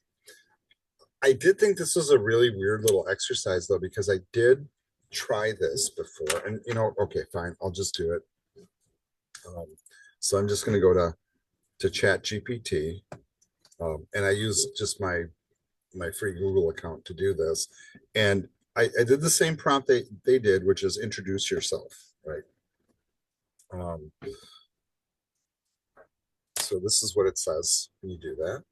I did think this was a really weird little exercise though, because I did try this before, and okay, fine, I'll just do it. So I'm just going to go to ChatGPT, and I use just my free Google account to do this, and I did the same prompt they did, which is introduce yourself, right? So this is what it says when you do that,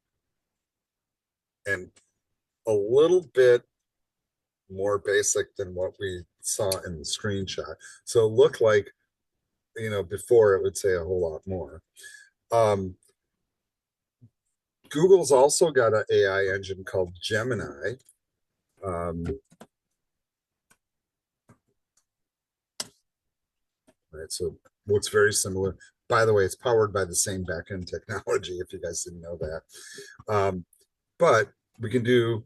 and a little bit more basic than what we saw in the screenshot. So it looked like, before it would say a whole lot more. Google's also got an AI engine called Gemini. Right, so looks very similar. By the way, it's powered by the same backend technology, if you guys didn't know that. But we can do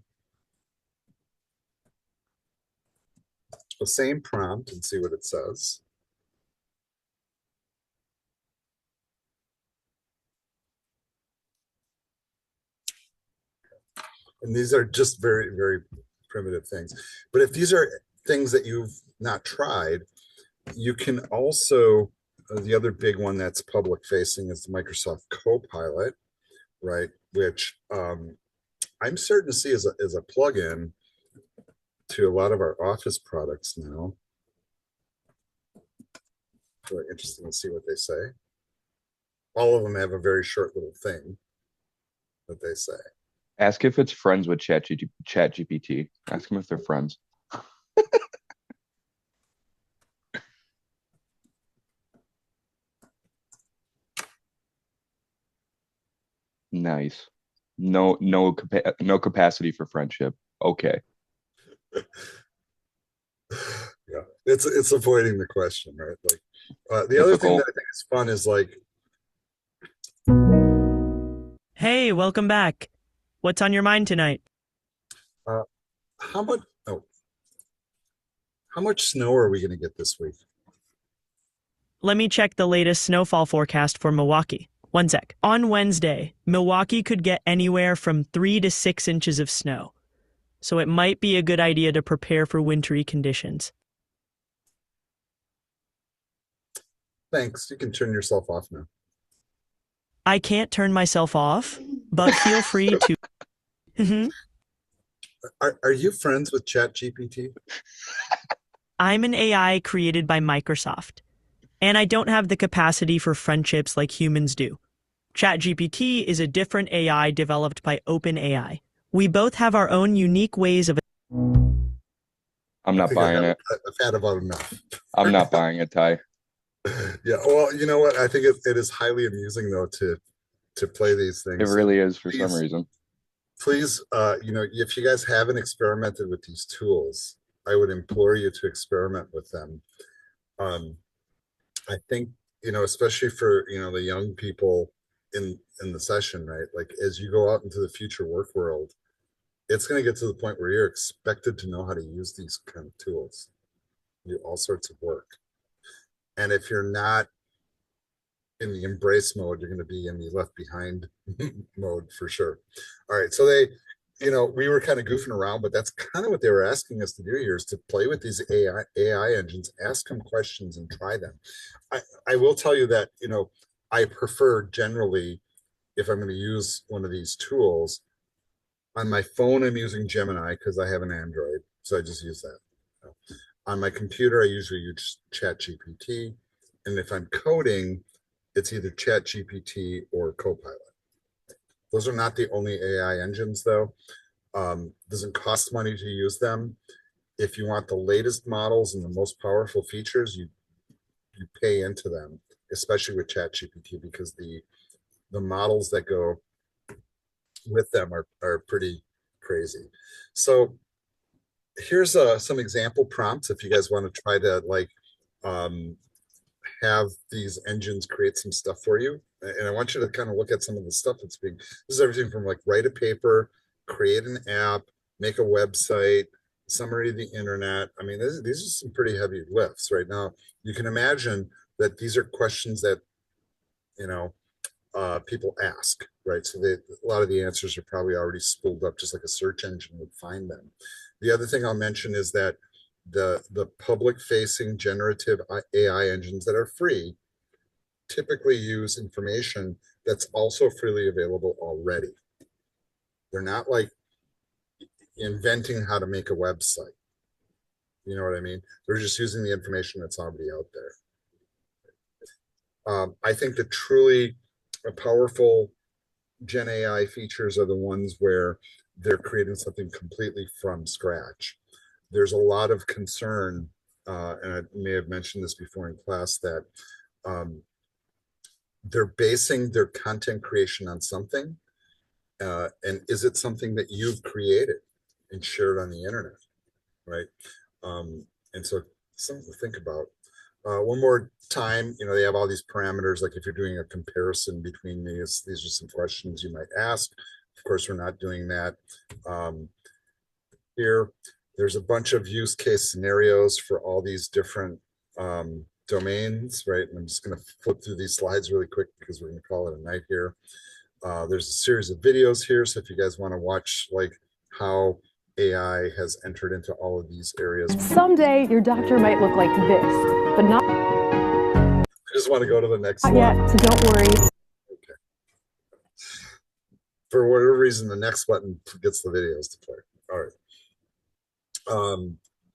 the same prompt and see what it says. And these are just very, very primitive things. But if these are things that you've not tried, you can also, the other big one that's public facing is the Microsoft Copilot, right? Which I'm starting to see as a plugin to a lot of our Office products now. Really interesting to see what they say. All of them have a very short little thing that they say. Ask if it's friends with ChatGPT. Ask them if they're friends. Nice. No capacity for friendship. Okay. Yeah, it's avoiding the question, right? Like the other thing that I think is fun is like, hey, welcome back. What's on your mind tonight? How much snow are we going to get this week? Let me check the latest snowfall forecast for Milwaukee. One sec. On Wednesday, Milwaukee could get anywhere from 3 to 6 inches of snow. So it might be a good idea to prepare for wintry conditions. Thanks. You can turn yourself off now. I can't turn myself off, but feel free to. Are you friends with ChatGPT? I'm an AI created by Microsoft. And I don't have the capacity for friendships like humans do. ChatGPT is a different AI developed by OpenAI. We both have our own unique ways of... I'm not buying it. I've had about enough. I'm not buying it, Ty. Yeah, well, you know what? I think it is highly amusing though to play these things. It really is for some reason. Please, if you guys haven't experimented with these tools, I would implore you to experiment with them. I think, especially for, the young people in the session, right? Like as you go out into the future work world, it's going to get to the point where you're expected to know how to use these kind of tools, do all sorts of work. And if you're not in the embrace mode, you're going to be in the left behind mode for sure. All right. So we were kind of goofing around, but that's kind of what they were asking us to do here, is to play with these AI engines, ask them questions and try them. I will tell you that, I prefer generally, if I'm going to use one of these tools, on my phone, I'm using Gemini because I have an Android. So I just use that. On my computer, I usually use ChatGPT. And if I'm coding, it's either ChatGPT or Copilot. Those are not the only AI engines, though. Doesn't cost money to use them. If you want the latest models and the most powerful features, you pay into them, especially with ChatGPT, because the models that go with them are pretty crazy. So here's some example prompts if you guys want to try to have these engines create some stuff for you. And I want you to kind of look at some of the stuff that's being, this is everything from like write a paper, create an app, make a website, summary of the internet. I mean, these are some pretty heavy lifts right now. You can imagine that these are questions that, people ask, right? So a lot of the answers are probably already spooled up, just like a search engine would find them. The other thing I'll mention is that the public-facing generative AI engines that are free typically use information that's also freely available already. They're not like inventing how to make a website. You know what I mean? They're just using the information that's already out there. I think the truly powerful Gen AI features are the ones where they're creating something completely from scratch. There's a lot of concern, and I may have mentioned this before in class, that they're basing their content creation on something, and is it something that you've created and shared on the internet, right? And so something to think about. One more time, they have all these parameters, like if you're doing a comparison between these are some questions you might ask. Of course, we're not doing that. Here, there's a bunch of use case scenarios for all these different domains, right? And I'm just going to flip through these slides really quick because we're going to call it a night here. There's a series of videos here. So if you guys want to watch like how AI has entered into all of these areas. Someday your doctor might look like this, but not I just want to go to the next slide. yet, so don't worry. Okay. For whatever reason, the next button gets the videos to play. All right.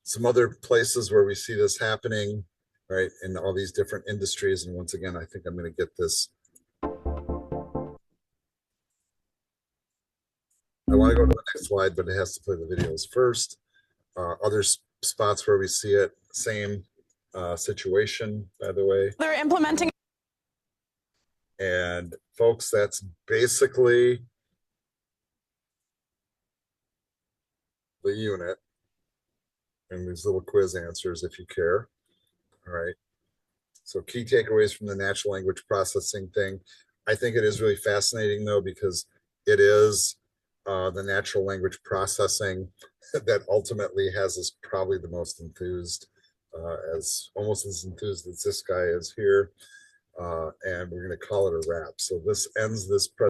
Some other places where we see this happening, right, in all these different industries. And once again, I think I'm going to get this. I want to go to the next slide, but it has to play the videos first. Other spots where we see it, same situation, by the way. They're implementing. And folks, that's basically the unit and these little quiz answers if you care. All right. So key takeaways from the natural language processing thing. I think it is really fascinating though, because it is the natural language processing that ultimately has us probably the most enthused, almost as enthused as this guy is here. And we're going to call it a wrap. So this ends this presentation.